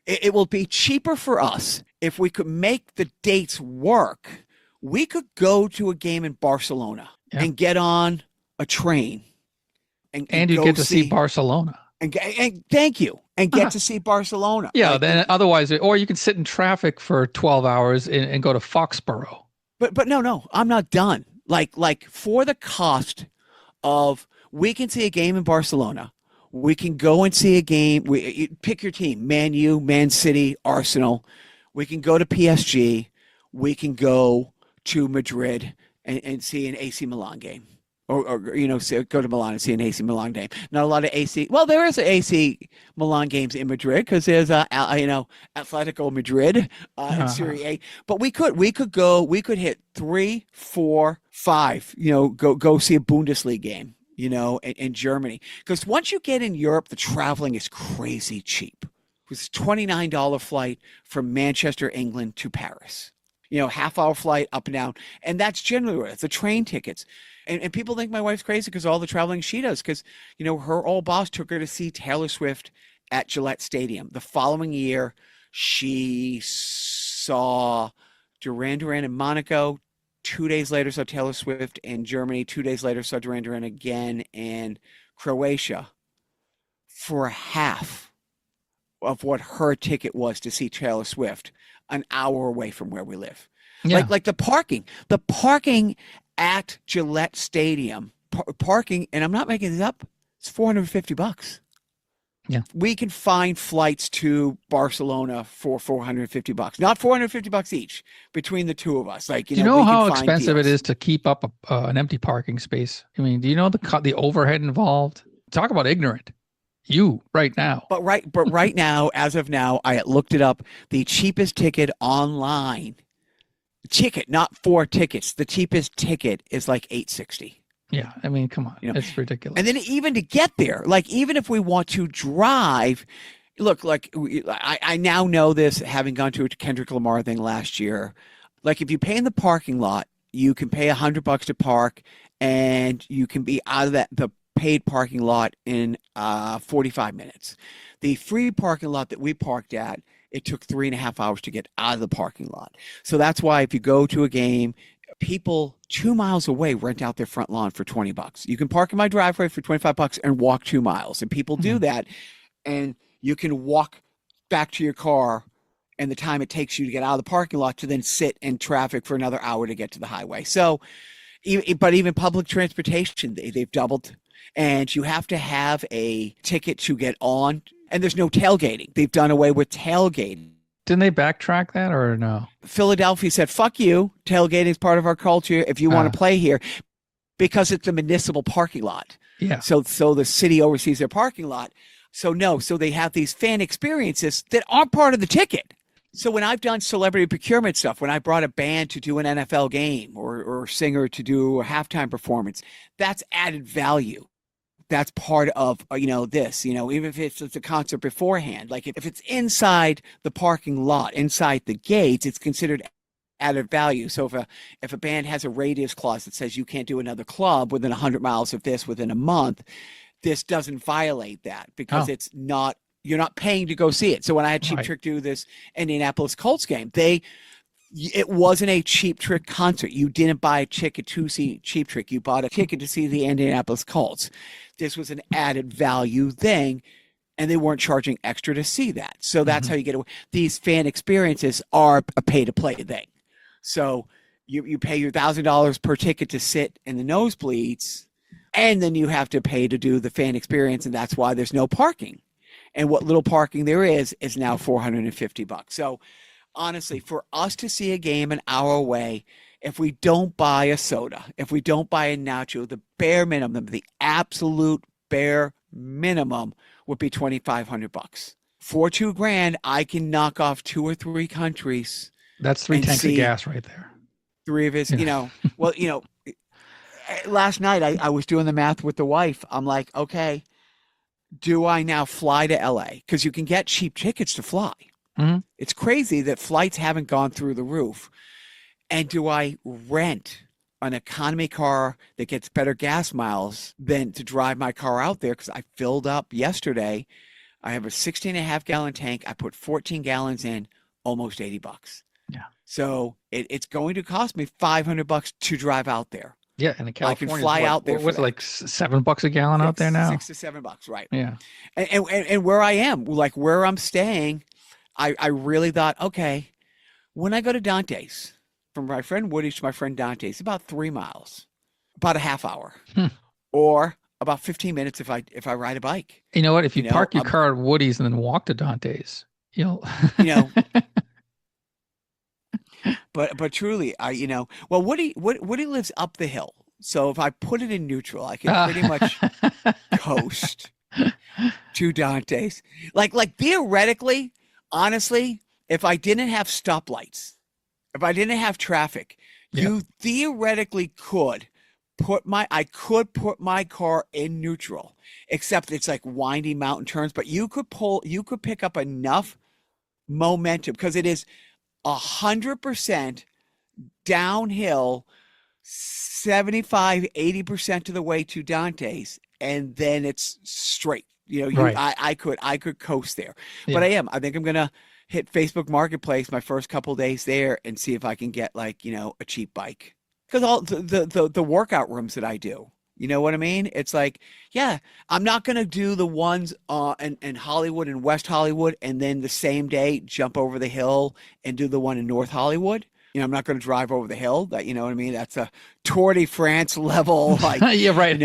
It will be cheaper for us if we could make the dates work. We could go to a game in Barcelona and get on a train. And you get to see Barcelona. And thank you. And get to see Barcelona. Yeah, then otherwise, or you can sit in traffic for 12 hours and go to Foxborough. But no, I'm not done. Like for the cost of, we can see a game in Barcelona. We can go and see a game. You pick your team: Man U, Man City, Arsenal. We can go to PSG. We can go to Madrid and see an AC Milan game. Or go to Milan and see an AC Milan game. Not a lot of AC. Well, there is AC Milan games in Madrid because there's Atletico Madrid in Serie A. But we could go. We could hit 3, 4, 5. Go see a Bundesliga game. In Germany, because once you get in Europe, the traveling is crazy cheap. It was $29 flight from Manchester, England to Paris. Half-hour flight up and down, and that's generally where it's the train tickets. And people think my wife's crazy because all the traveling she does, because, her old boss took her to see Taylor Swift at Gillette Stadium. The following year, she saw Duran Duran in Monaco. 2 days later, saw Taylor Swift in Germany. 2 days later, saw Duran Duran again in Croatia for half of what her ticket was to see Taylor Swift an hour away from where we live. Yeah. Like the parking at Gillette Stadium, parking, and I'm not making this up, it's $450. Yeah. We can find flights to Barcelona for $450, not $450 each between the two of us. Like, do you know how expensive it is to keep up an empty parking space? I mean, do you know the overhead involved? Talk about ignorant. You right now. But right now, as of now, I looked it up. The cheapest ticket online, not 4 tickets. The cheapest ticket is like $860. Yeah, I mean, come on, it's ridiculous. And then even to get there, like even if we want to drive, look, like I now know this, having gone to a Kendrick Lamar thing last year. Like if you pay in the parking lot, you can pay $100 to park, and you can be out of the paid parking lot in 45 minutes. The free parking lot that we parked at, it took 3.5 hours to get out of the parking lot. So that's why if you go to a game, people 2 miles away rent out their front lawn for $20. You can park in my driveway for $25 and walk 2 miles. And people do that. And you can walk back to your car, and the time it takes you to get out of the parking lot to then sit in traffic for another hour to get to the highway. So, but even public transportation, they've doubled. And you have to have a ticket to get on. And there's no tailgating. They've done away with tailgating. Didn't they backtrack that or no? Philadelphia said, fuck you. Tailgating is part of our culture if you want to play here, because it's a municipal parking lot. Yeah. So the city oversees their parking lot. So they have these fan experiences that aren't part of the ticket. So when I've done celebrity procurement stuff, when I brought a band to do an NFL game or a singer to do a halftime performance, that's added value. That's part of, this, even if it's a concert beforehand, like if it's inside the parking lot, inside the gates, it's considered added value. So if a band has a radius clause that says you can't do another club within 100 miles of this within a month, this doesn't violate that, because you're not paying to go see it. So when I had Cheap Trick do this Indianapolis Colts game, it wasn't a Cheap Trick concert. You didn't buy a ticket to see Cheap Trick. You bought a ticket to see the Indianapolis Colts. This was an added value thing, and they weren't charging extra to see that. So that's how you get away. These fan experiences are a pay-to-play thing. So you pay your $1,000 per ticket to sit in the nosebleeds, and then you have to pay to do the fan experience, and that's why there's no parking. And what little parking there is now $450. So honestly, for us to see a game an hour away, if we don't buy a soda, if we don't buy a nacho, the bare minimum, the absolute bare minimum would be $2,500. For $2,000, I can knock off 2 or 3 countries. That's 3 tanks of gas right there. 3 of his, last night I was doing the math with the wife. I'm like, okay, do I now fly to LA? Because you can get cheap tickets to fly. Mhm. It's crazy that flights haven't gone through the roof. And do I rent an economy car that gets better gas miles than to drive my car out there? Because I filled up yesterday. I have a 16.5 gallon tank. I put 14 gallons in, almost $80. Yeah. So it's going to cost me $500 to drive out there. Yeah, and in I can California, fly out there. What's it, like $7 a gallon out there now? $6 to $7, right? Yeah. And where I am, like where I'm staying, I really thought, okay, when I go to Dante's, from my friend Woody's to my friend Dante's, about 3 miles, about a half hour, or about 15 minutes if I ride a bike. You know what? If you park your I'm- car at Woody's and then walk to Dante's, you'll. But truly, well, Woody lives up the hill, so if I put it in neutral, I can pretty much coast to Dante's. Like theoretically, honestly, if I didn't have stoplights, if I didn't have traffic, you theoretically could put my car in neutral, except it's like windy mountain turns, but you could pick up enough momentum because it is 100% downhill, 75-80% of the way to Dante's, and then it's straight. Right. I could coast there. Yeah. But I think I'm gonna hit Facebook Marketplace my first couple days there and see if I can get a cheap bike. Because all the workout rooms that I do, you know what I mean? It's like, yeah, I'm not going to do the ones in Hollywood and West Hollywood and then the same day jump over the hill and do the one in North Hollywood. I'm not going to drive over the hill. That, you know what I mean? That's a Tour de France level, yeah, right.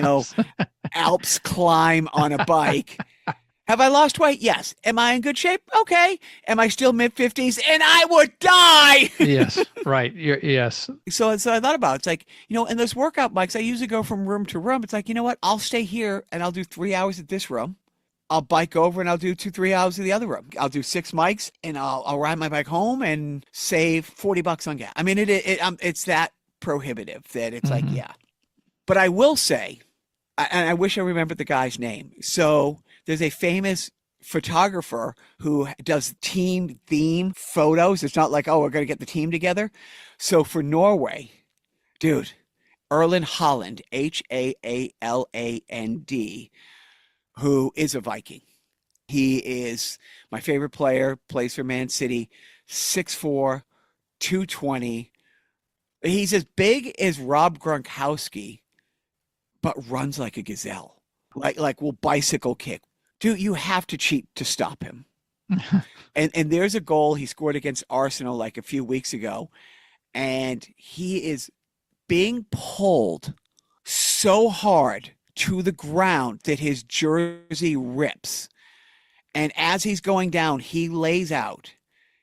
Alps climb on a bike. Have I lost weight? Yes. Am I in good shape? Okay. Am I still mid-50s? And I would die. Yes, right. Yes. So I thought about it. It's like, and those workout bikes, I usually go from room to room. It's like, you know what? I'll stay here and I'll do 3 hours at this room. I'll bike over and I'll do 2-3 hours at the other room. I'll do 6 mics and I'll ride my bike home and save $40 on gas. I mean, it's that prohibitive that it's like, yeah. But I will say, and I wish I remembered the guy's name. So there's a famous photographer who does team theme photos. It's not like, oh, we're going to get the team together. So for Norway, dude, Erland Haaland, Haaland, who is a Viking. He is my favorite player, plays for Man City, 6'4", 220. He's as big as Rob Gronkowski, but runs like a gazelle. Like will bicycle kick. Dude, you have to cheat to stop him. And there's a goal he scored against Arsenal like a few weeks ago, and he is being pulled so hard to the ground that his jersey rips. And as he's going down, he lays out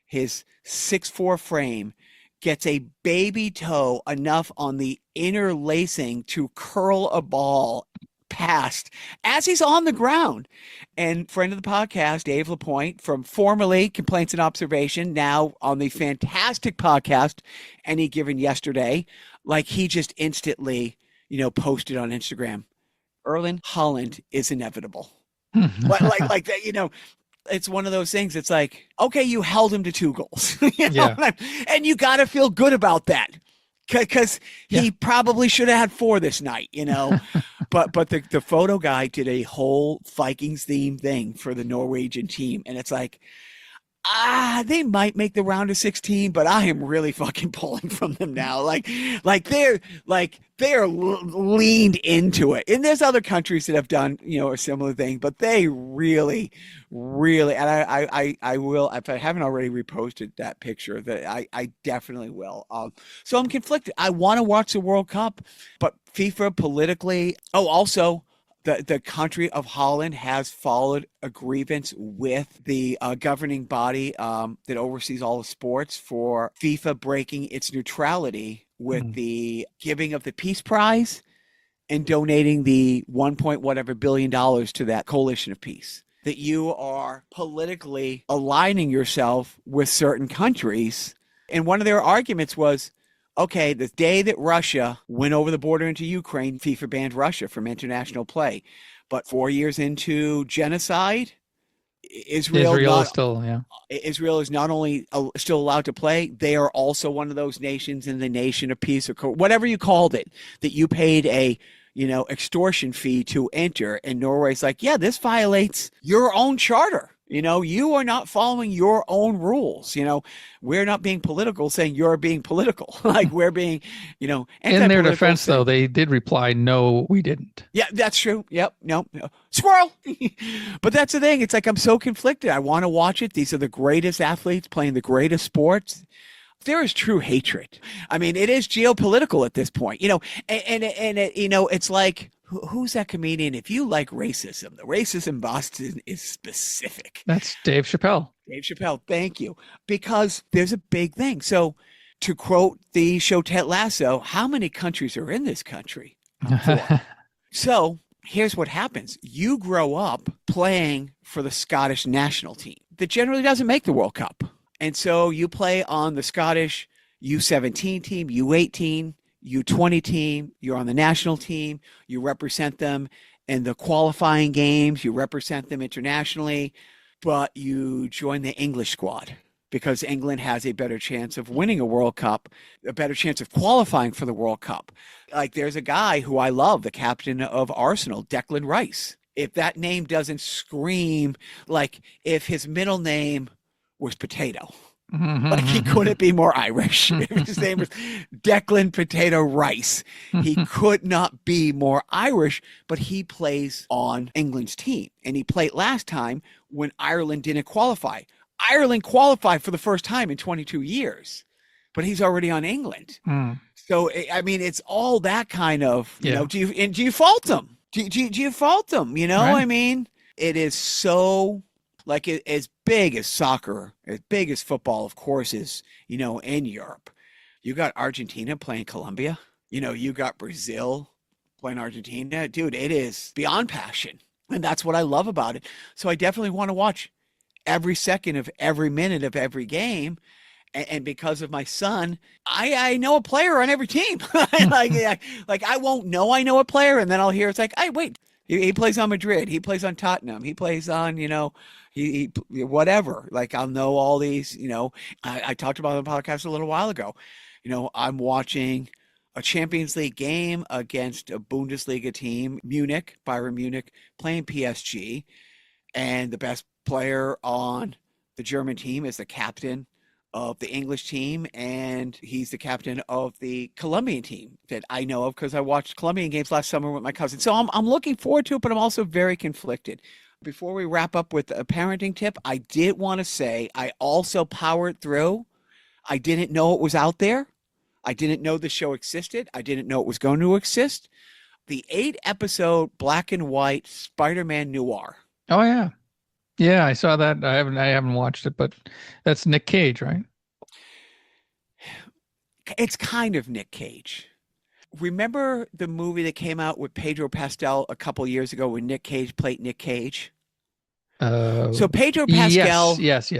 his 6'4" frame, gets a baby toe enough on the inner lacing to curl a ball past as he's on the ground. And friend of the podcast, Dave Lapointe, from formerly Complaints and Observation, now on the fantastic podcast Any Given Yesterday, like he just instantly, posted on Instagram, Erland Haaland is inevitable. like that, it's one of those things. It's like, okay, you held him to 2 goals, and you got to feel good about that. Because he probably should have had 4 this night, but the photo guy did a whole Vikings theme thing for the Norwegian team. And it's like, they might make the round of 16, but I am really fucking pulling from them now. They're leaned into it. And there's other countries that have done, a similar thing, but they really, really, and I will, if I haven't already reposted that picture, that I definitely will. So I'm conflicted. I want to watch the World Cup, but FIFA politically, also, the country of Holland has followed a grievance with the governing body that oversees all the sports for FIFA breaking its neutrality with the giving of the Peace Prize and donating the $1 billion to that coalition of peace. That you are politically aligning yourself with certain countries. And one of their arguments was, okay, the day that Russia went over the border into Ukraine, FIFA banned Russia from international play. But 4 years into genocide, Israel is still, yeah. Israel is not only still allowed to play, they are also one of those nations in the nation of peace or whatever you called it, that you paid a extortion fee to enter. And Norway's like, yeah, this violates your own charter. You are not following your own rules. We're not being political, saying you're being political. Like we're being, In their defense, though, they did reply, no, we didn't. Yeah, that's true. Yep. No. Squirrel. But that's the thing. It's like I'm so conflicted. I want to watch it. These are the greatest athletes playing the greatest sports. There is true hatred. I mean, it is geopolitical at this point, and it's like, who's that comedian? If you like racism, the racism in Boston is specific. That's Dave Chappelle. Dave Chappelle. Thank you. Because there's a big thing. So to quote the show Ted Lasso, how many countries are in this country? So here's what happens. You grow up playing for the Scottish national team that generally doesn't make the World Cup. And so you play on the Scottish U17 team, U18, U20 team. You're on the national team. You represent them in the qualifying games. You represent them internationally, but you join the English squad because England has a better chance of winning a World Cup, a better chance of qualifying for the World Cup. Like there's a guy who I love, the captain of Arsenal, Declan Rice. If that name doesn't scream, like if his middle name was Potato. Like he couldn't be more Irish. His name was Declan Potato Rice. He could not be more Irish, but he plays on England's team. And he played last time when Ireland didn't qualify. Ireland qualified for the first time in 22 years, but he's already on England. So, I mean, it's all that kind of, do you fault them? Do you fault them? Right. I mean, it is so... like as big as soccer, as big as football, of course, is, in Europe. You got Argentina playing Colombia. You got Brazil playing Argentina. Dude, it is beyond passion. And that's what I love about it. So I definitely want to watch every second of every minute of every game. And because of my son, I know a player on every team. like I won't know I know a player, and then I'll hear it's like, hey, wait, he plays on Madrid. He plays on Tottenham. He plays on, he whatever. Like I'll know all these, I talked about it on the podcast a little while ago. I'm watching a Champions League game against a Bundesliga team, Bayern Munich, playing PSG. And the best player on the German team is the captain of the English team, and he's the captain of the Colombian team that I know of because I watched Colombian games last summer with my cousin. So I'm looking forward to it, but I'm also very conflicted. Before we wrap up with a parenting tip, I did want to say I also powered through. I didn't know it was out there. I didn't know the show existed. I didn't know it was going to exist. The 8-episode black and white Spider-Man noir. Oh yeah. Yeah, I saw that. I haven't watched it, but that's Nick Cage, right? It's kind of Nick Cage. Remember the movie that came out with Pedro Pascal a couple years ago when Nick Cage played Nick Cage? So Pedro Pascal. Yes.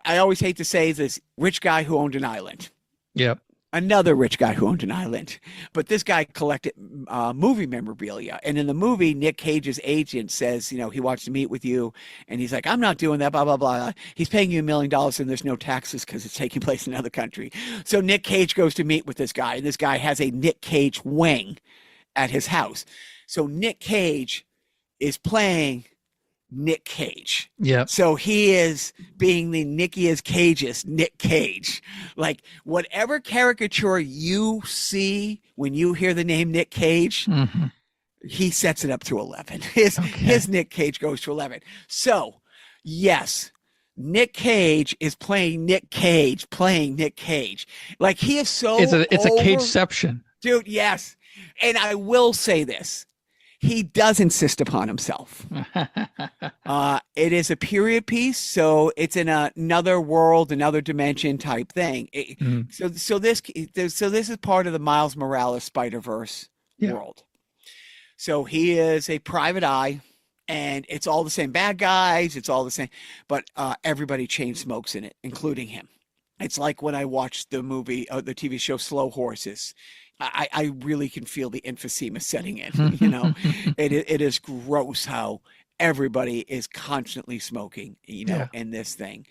I always hate to say this rich guy who owned an island. Yep. Another rich guy who owned an island. But this guy collected movie memorabilia. And in the movie, Nick Cage's agent says, he wants to meet with you. And he's like, I'm not doing that, blah, blah, blah. He's paying you $1 million and there's no taxes because it's taking place in another country. So Nick Cage goes to meet with this guy. And this guy has a Nick Cage wing at his house. So Nick Cage is playing Nick Cage. Yeah. So he is being the Nicolas Cage's Nick Cage. Like whatever caricature you see when you hear the name Nick Cage, he sets it up to 11. His Nick Cage goes to 11. So yes, Nick Cage is playing Nick Cage, Like he is so it's a Cageception. Dude, yes. And I will say this. He does insist upon himself. It is a period piece, so it's in another world, another dimension type thing. So this is part of the Miles Morales Spider-Verse world. So he is a private eye, and it's all the same bad guys. It's all the same, but everybody chain smokes in it, including him. It's like when I watched the movie, the TV show Slow Horses. I really can feel the emphysema setting in. It is gross how everybody is constantly smoking, Yeah. in this thing.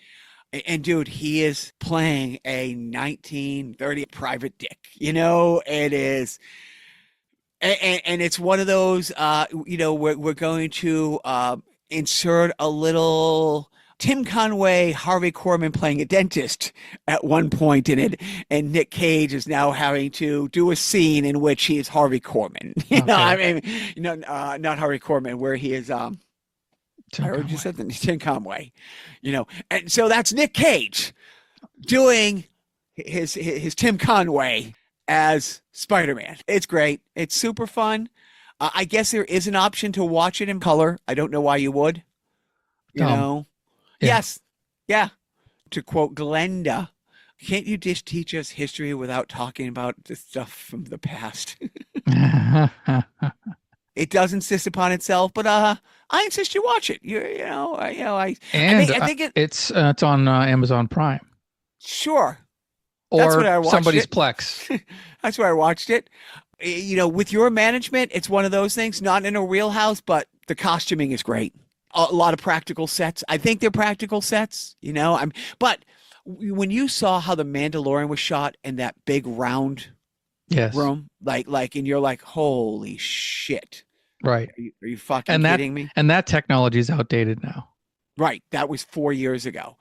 And dude, he is playing a 1930 Private Dick. It is, and it's one of those. We're going to insert a little Tim Conway, Harvey Korman playing a dentist at one point in it, and Nick Cage is now having to do a scene in which he is Harvey Korman. Not Harvey Korman, where he is. I heard you said Tim Conway, and so that's Nick Cage doing his Tim Conway as Spider-Man. It's great. It's super fun. I guess there is an option to watch it in color. I don't know why you would. Yeah. Yes. Yeah. To quote Glenda, can't you just teach us history without talking about the stuff from the past? It does insist upon itself, but I insist you watch it. I think it's on Amazon Prime. Sure. Or That's what I watched somebody's it. Plex. That's where I watched it. With your management, it's one of those things, not in a wheelhouse, but the costuming is great. A lot of practical sets. I think they're practical sets, but when you saw how the Mandalorian was shot in that big round room, and you're like, holy shit. Right. Are you fucking kidding me? And that technology is outdated now. Right. That was 4 years ago.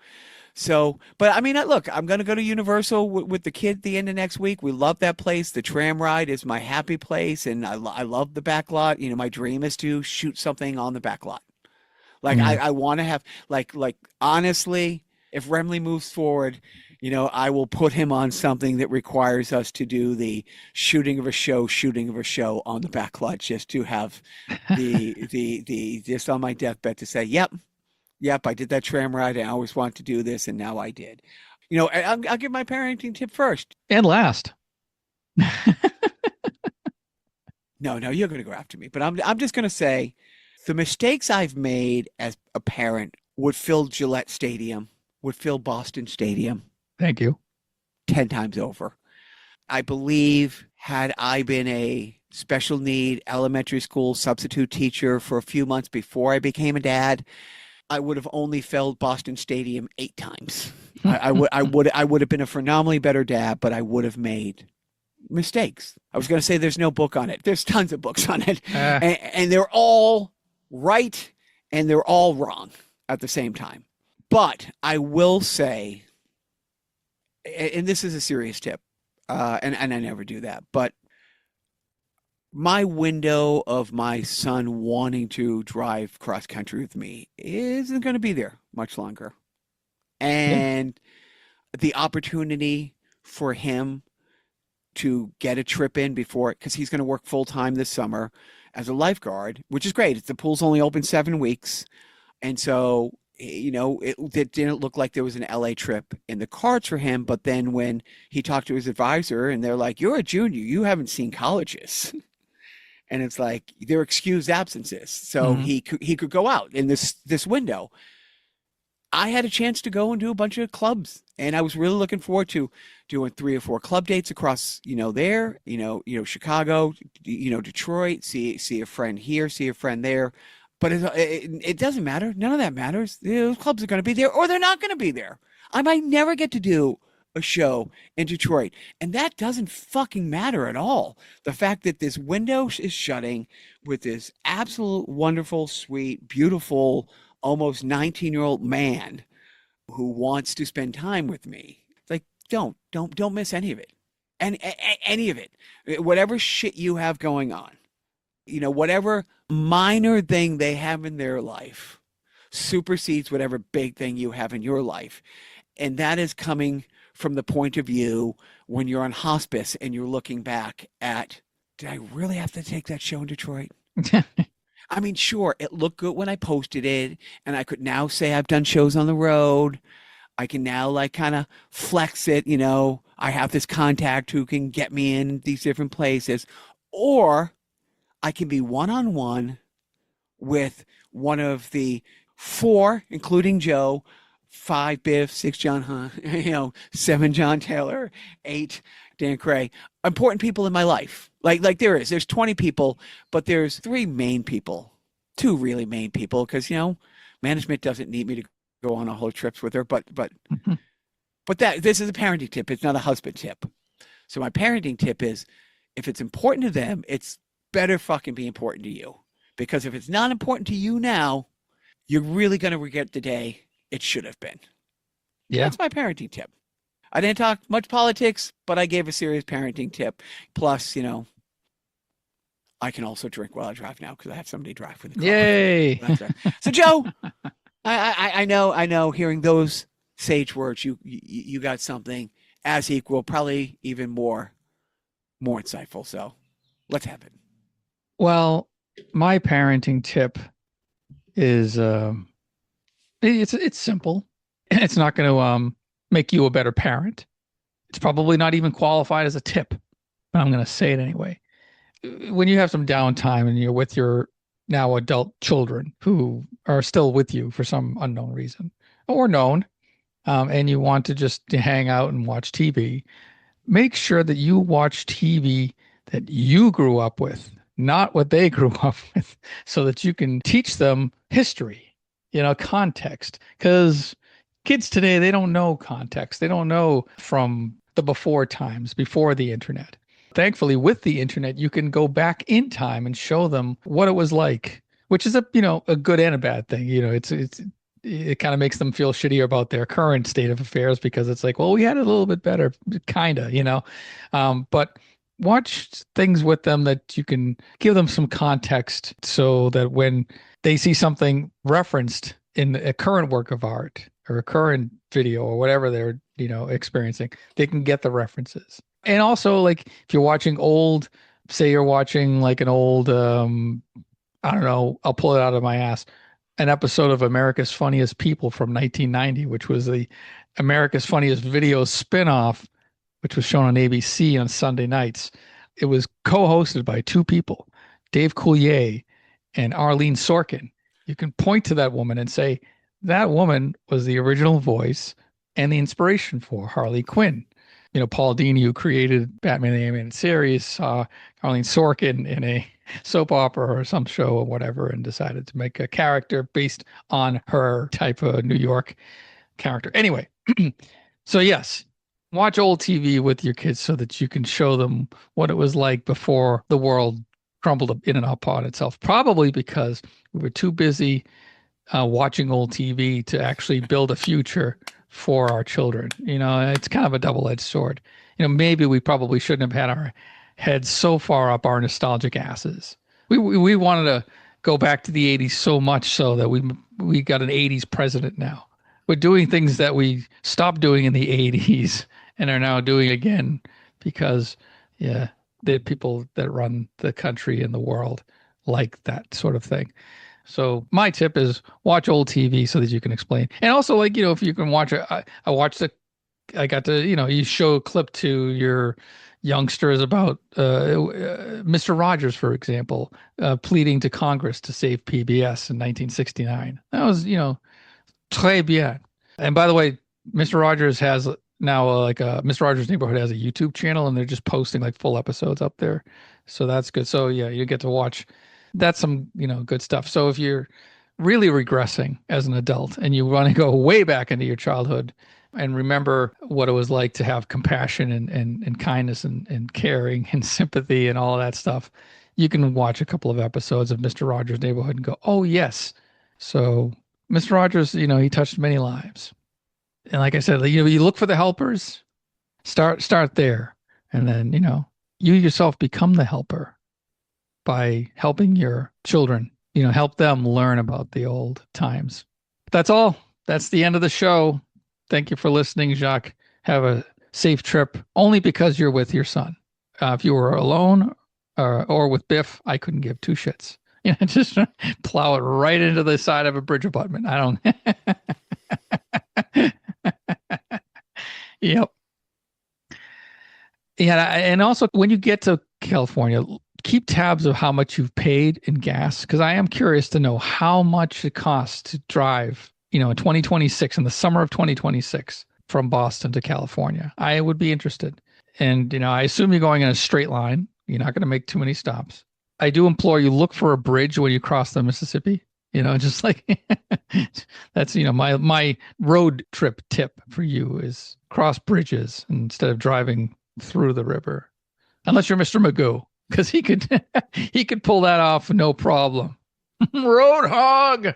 So, but I mean, look, I'm going to go to Universal with the kid at the end of next week. We love that place. The tram ride is my happy place. And I love the back lot. My dream is to shoot something on the back lot. I want to have, honestly, if Remley moves forward, I will put him on something that requires us to do the shooting of a show on the back lot, just to have the just on my deathbed to say, yep, I did that tram ride. I always wanted to do this, and now I did. I'll give my parenting tip first. And last. No, you're going to go after me, but I'm just going to say the mistakes I've made as a parent would fill Gillette Stadium, would fill Boston Stadium. Thank you. 10 times over. I believe had I been a special need elementary school substitute teacher for a few months before I became a dad, I would have only filled Boston Stadium 8 times. I would have been a phenomenally better dad, but I would have made mistakes. I was going to say there's no book on it. There's tons of books on it. And they're all right and they're all wrong at the same time. But I will say, and this is a serious tip, and I never do that, but my window of my son wanting to drive cross country with me isn't going to be there much longer. And the opportunity for him to get a trip in before, because he's going to work full time this summer as a lifeguard, which is great. The pool's only open 7 weeks. And so, it didn't look like there was an LA trip in the cards for him. But then when he talked to his advisor and they're like, you're a junior, you haven't seen colleges. And it's like, they're excused absences. So he could go out in this window. I had a chance to go and do a bunch of clubs, and I was really looking forward to doing 3 or 4 club dates across, there, Chicago, Detroit, see a friend here, see a friend there. But it doesn't matter. None of that matters. Those clubs are going to be there or they're not going to be there. I might never get to do a show in Detroit. And that doesn't fucking matter at all. The fact that this window is shutting with this absolute wonderful, sweet, beautiful, almost 19-year-old man who wants to spend time with me. Like, don't miss any of it. And any of it. Whatever shit you have going on. Whatever minor thing they have in their life supersedes whatever big thing you have in your life. And that is coming from the point of view when you're on hospice and you're looking back at, did I really have to take that show in Detroit? I mean, sure, it looked good when I posted it, and I could now say I've done shows on the road. I can now kind of flex it, I have this contact who can get me in these different places. Or I can be one-on-one with one of the 4, including Joe, 5 Biff, 6 John Hunt, 7 John Taylor, 8 Dan Cray. Important people in my life. Like there's 20 people, but there's 3 main people, 2 really main people, because management doesn't need me to go on a whole trips with her, but this is a parenting tip. It's not a husband tip. So my parenting tip is, if it's important to them, it's better fucking be important to you. Because if it's not important to you now, you're really going to regret the day it should have been. Yeah. That's my parenting tip. I didn't talk much politics, but I gave a serious parenting tip. Plus, I can also drink while I drive now because I have somebody to drive with the car. Yay. So Joe, I know hearing those sage words, you got something as equal, probably even more insightful. So let's have it. Well, my parenting tip is it's simple. It's not going to make you a better parent. It's probably not even qualified as a tip, but I'm going to say it anyway. When you have some downtime and you're with your now adult children who are still with you for some unknown reason or known, and you want to just hang out and watch TV, make sure that you watch TV that you grew up with, not what they grew up with, so that you can teach them history, context. Because kids today, they don't know context. They don't know from the before times, before the internet. Thankfully, with the internet, you can go back in time and show them what it was like, which is a good and a bad thing. It kind of makes them feel shittier about their current state of affairs, because it's like, well, we had it a little bit better, kind of, but watch things with them that you can give them some context, so that when they see something referenced in a current work of art or a current video or whatever they're, experiencing, they can get the references. And also, like, if you're watching say you're watching like an old, I don't know, I'll pull it out of my ass, an episode of America's Funniest People from 1990, which was the America's Funniest Videos spinoff, which was shown on ABC on Sunday nights. It was co-hosted by 2 people, Dave Coulier and Arlene Sorkin. You can point to that woman and say, that woman was the original voice and the inspiration for Harley Quinn. Paul Dini, who created Batman the Animated Series, saw Arlene Sorkin in a soap opera or some show or whatever, and decided to make a character based on her type of New York character. Anyway, so yes, watch old TV with your kids so that you can show them what it was like before the world crumbled in and upon itself. Probably because we were too busy watching old TV to actually build a future for our children. It's kind of a double-edged sword. Maybe we probably shouldn't have had our heads so far up our nostalgic asses. We wanted to go back to the 80s so much so that we got an 80s president now. We're doing things that we stopped doing in the 80s and are now doing again because, the people that run the country and the world like that sort of thing. So my tip is watch old TV so that you can explain. And also, like, if you can watch it, I got to, you show a clip to your youngsters about Mr. Rogers, for example, pleading to Congress to save PBS in 1969. That was, très bien. And by the way, Mr. Rogers has now Mr. Rogers' Neighborhood has a YouTube channel, and they're just posting like full episodes up there. So that's good. So yeah, you get to watch. That's some, good stuff. So if you're really regressing as an adult and you want to go way back into your childhood and remember what it was like to have compassion and kindness and caring and sympathy and all of that stuff, you can watch a couple of episodes of Mr. Rogers' Neighborhood and go, oh yes. So Mr. Rogers, he touched many lives. And like I said, you look for the helpers, start there. And then, you yourself become the helper by helping your children, help them learn about the old times. That's all. That's the end of the show. Thank you for listening, Jacques. Have a safe trip, only because you're with your son. If you were alone or with Biff, I couldn't give 2 shits. Just plow it right into the side of a bridge abutment. I don't. Yep. Yeah. And also, when you get to California, keep tabs of how much you've paid in gas, because I am curious to know how much it costs to drive in 2026, in the summer of 2026, from Boston to California, I would be interested. And, I assume you're going in a straight line. You're not going to make too many stops. I do implore you, look for a bridge when you cross the Mississippi. Just like that's, my road trip tip for you is cross bridges instead of driving through the river. Unless you're Mr. Magoo, because he could he could pull that off no problem. Road hog.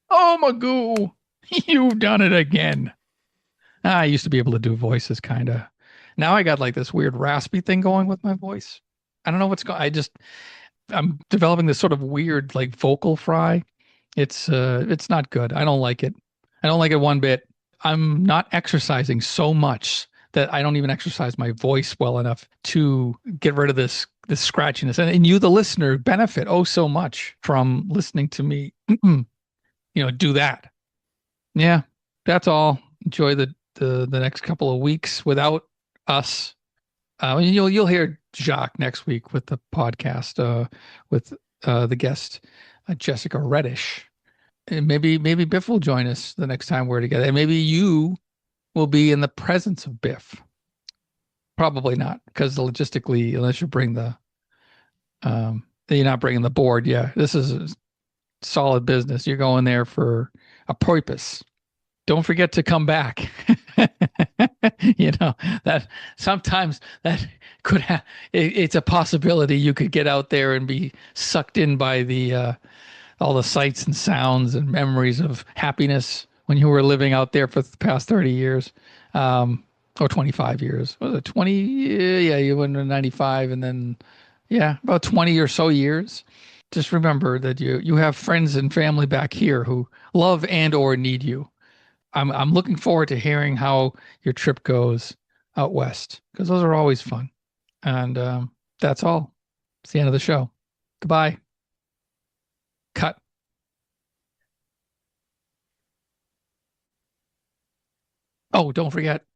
Oh, Magoo, you've done it again. I used to be able to do voices kind of. Now I got like this weird raspy thing going with my voice. I don't know what's going. I'm developing this sort of weird like vocal fry. It's not good. I don't like it. I don't like it one bit. I'm not exercising so much that I don't even exercise my voice well enough to get rid of this scratchiness. And you, the listener, benefit so much from listening to me, do that. Yeah, that's all. Enjoy the next couple of weeks without us. You'll hear Jacques next week with the podcast with the guest Jessica Reddish, and maybe Biff will join us the next time we're together. And maybe you will be in the presence of Biff. Probably not, because logistically, unless you bring you're not bringing the board. Yeah, this is a solid business. You're going there for a purpose. Don't forget to come back. That sometimes that could have, it's a possibility you could get out there and be sucked in by the all the sights and sounds and memories of happiness when you were living out there for the past 30 years, or 25 years. Was it 20? Yeah, you went to 95, and then about 20 or so years. Just remember that you have friends and family back here who love and or need you. I'm looking forward to hearing how your trip goes out west, because those are always fun. And that's all. It's the end of the show. Goodbye. Cut. Oh, don't forget,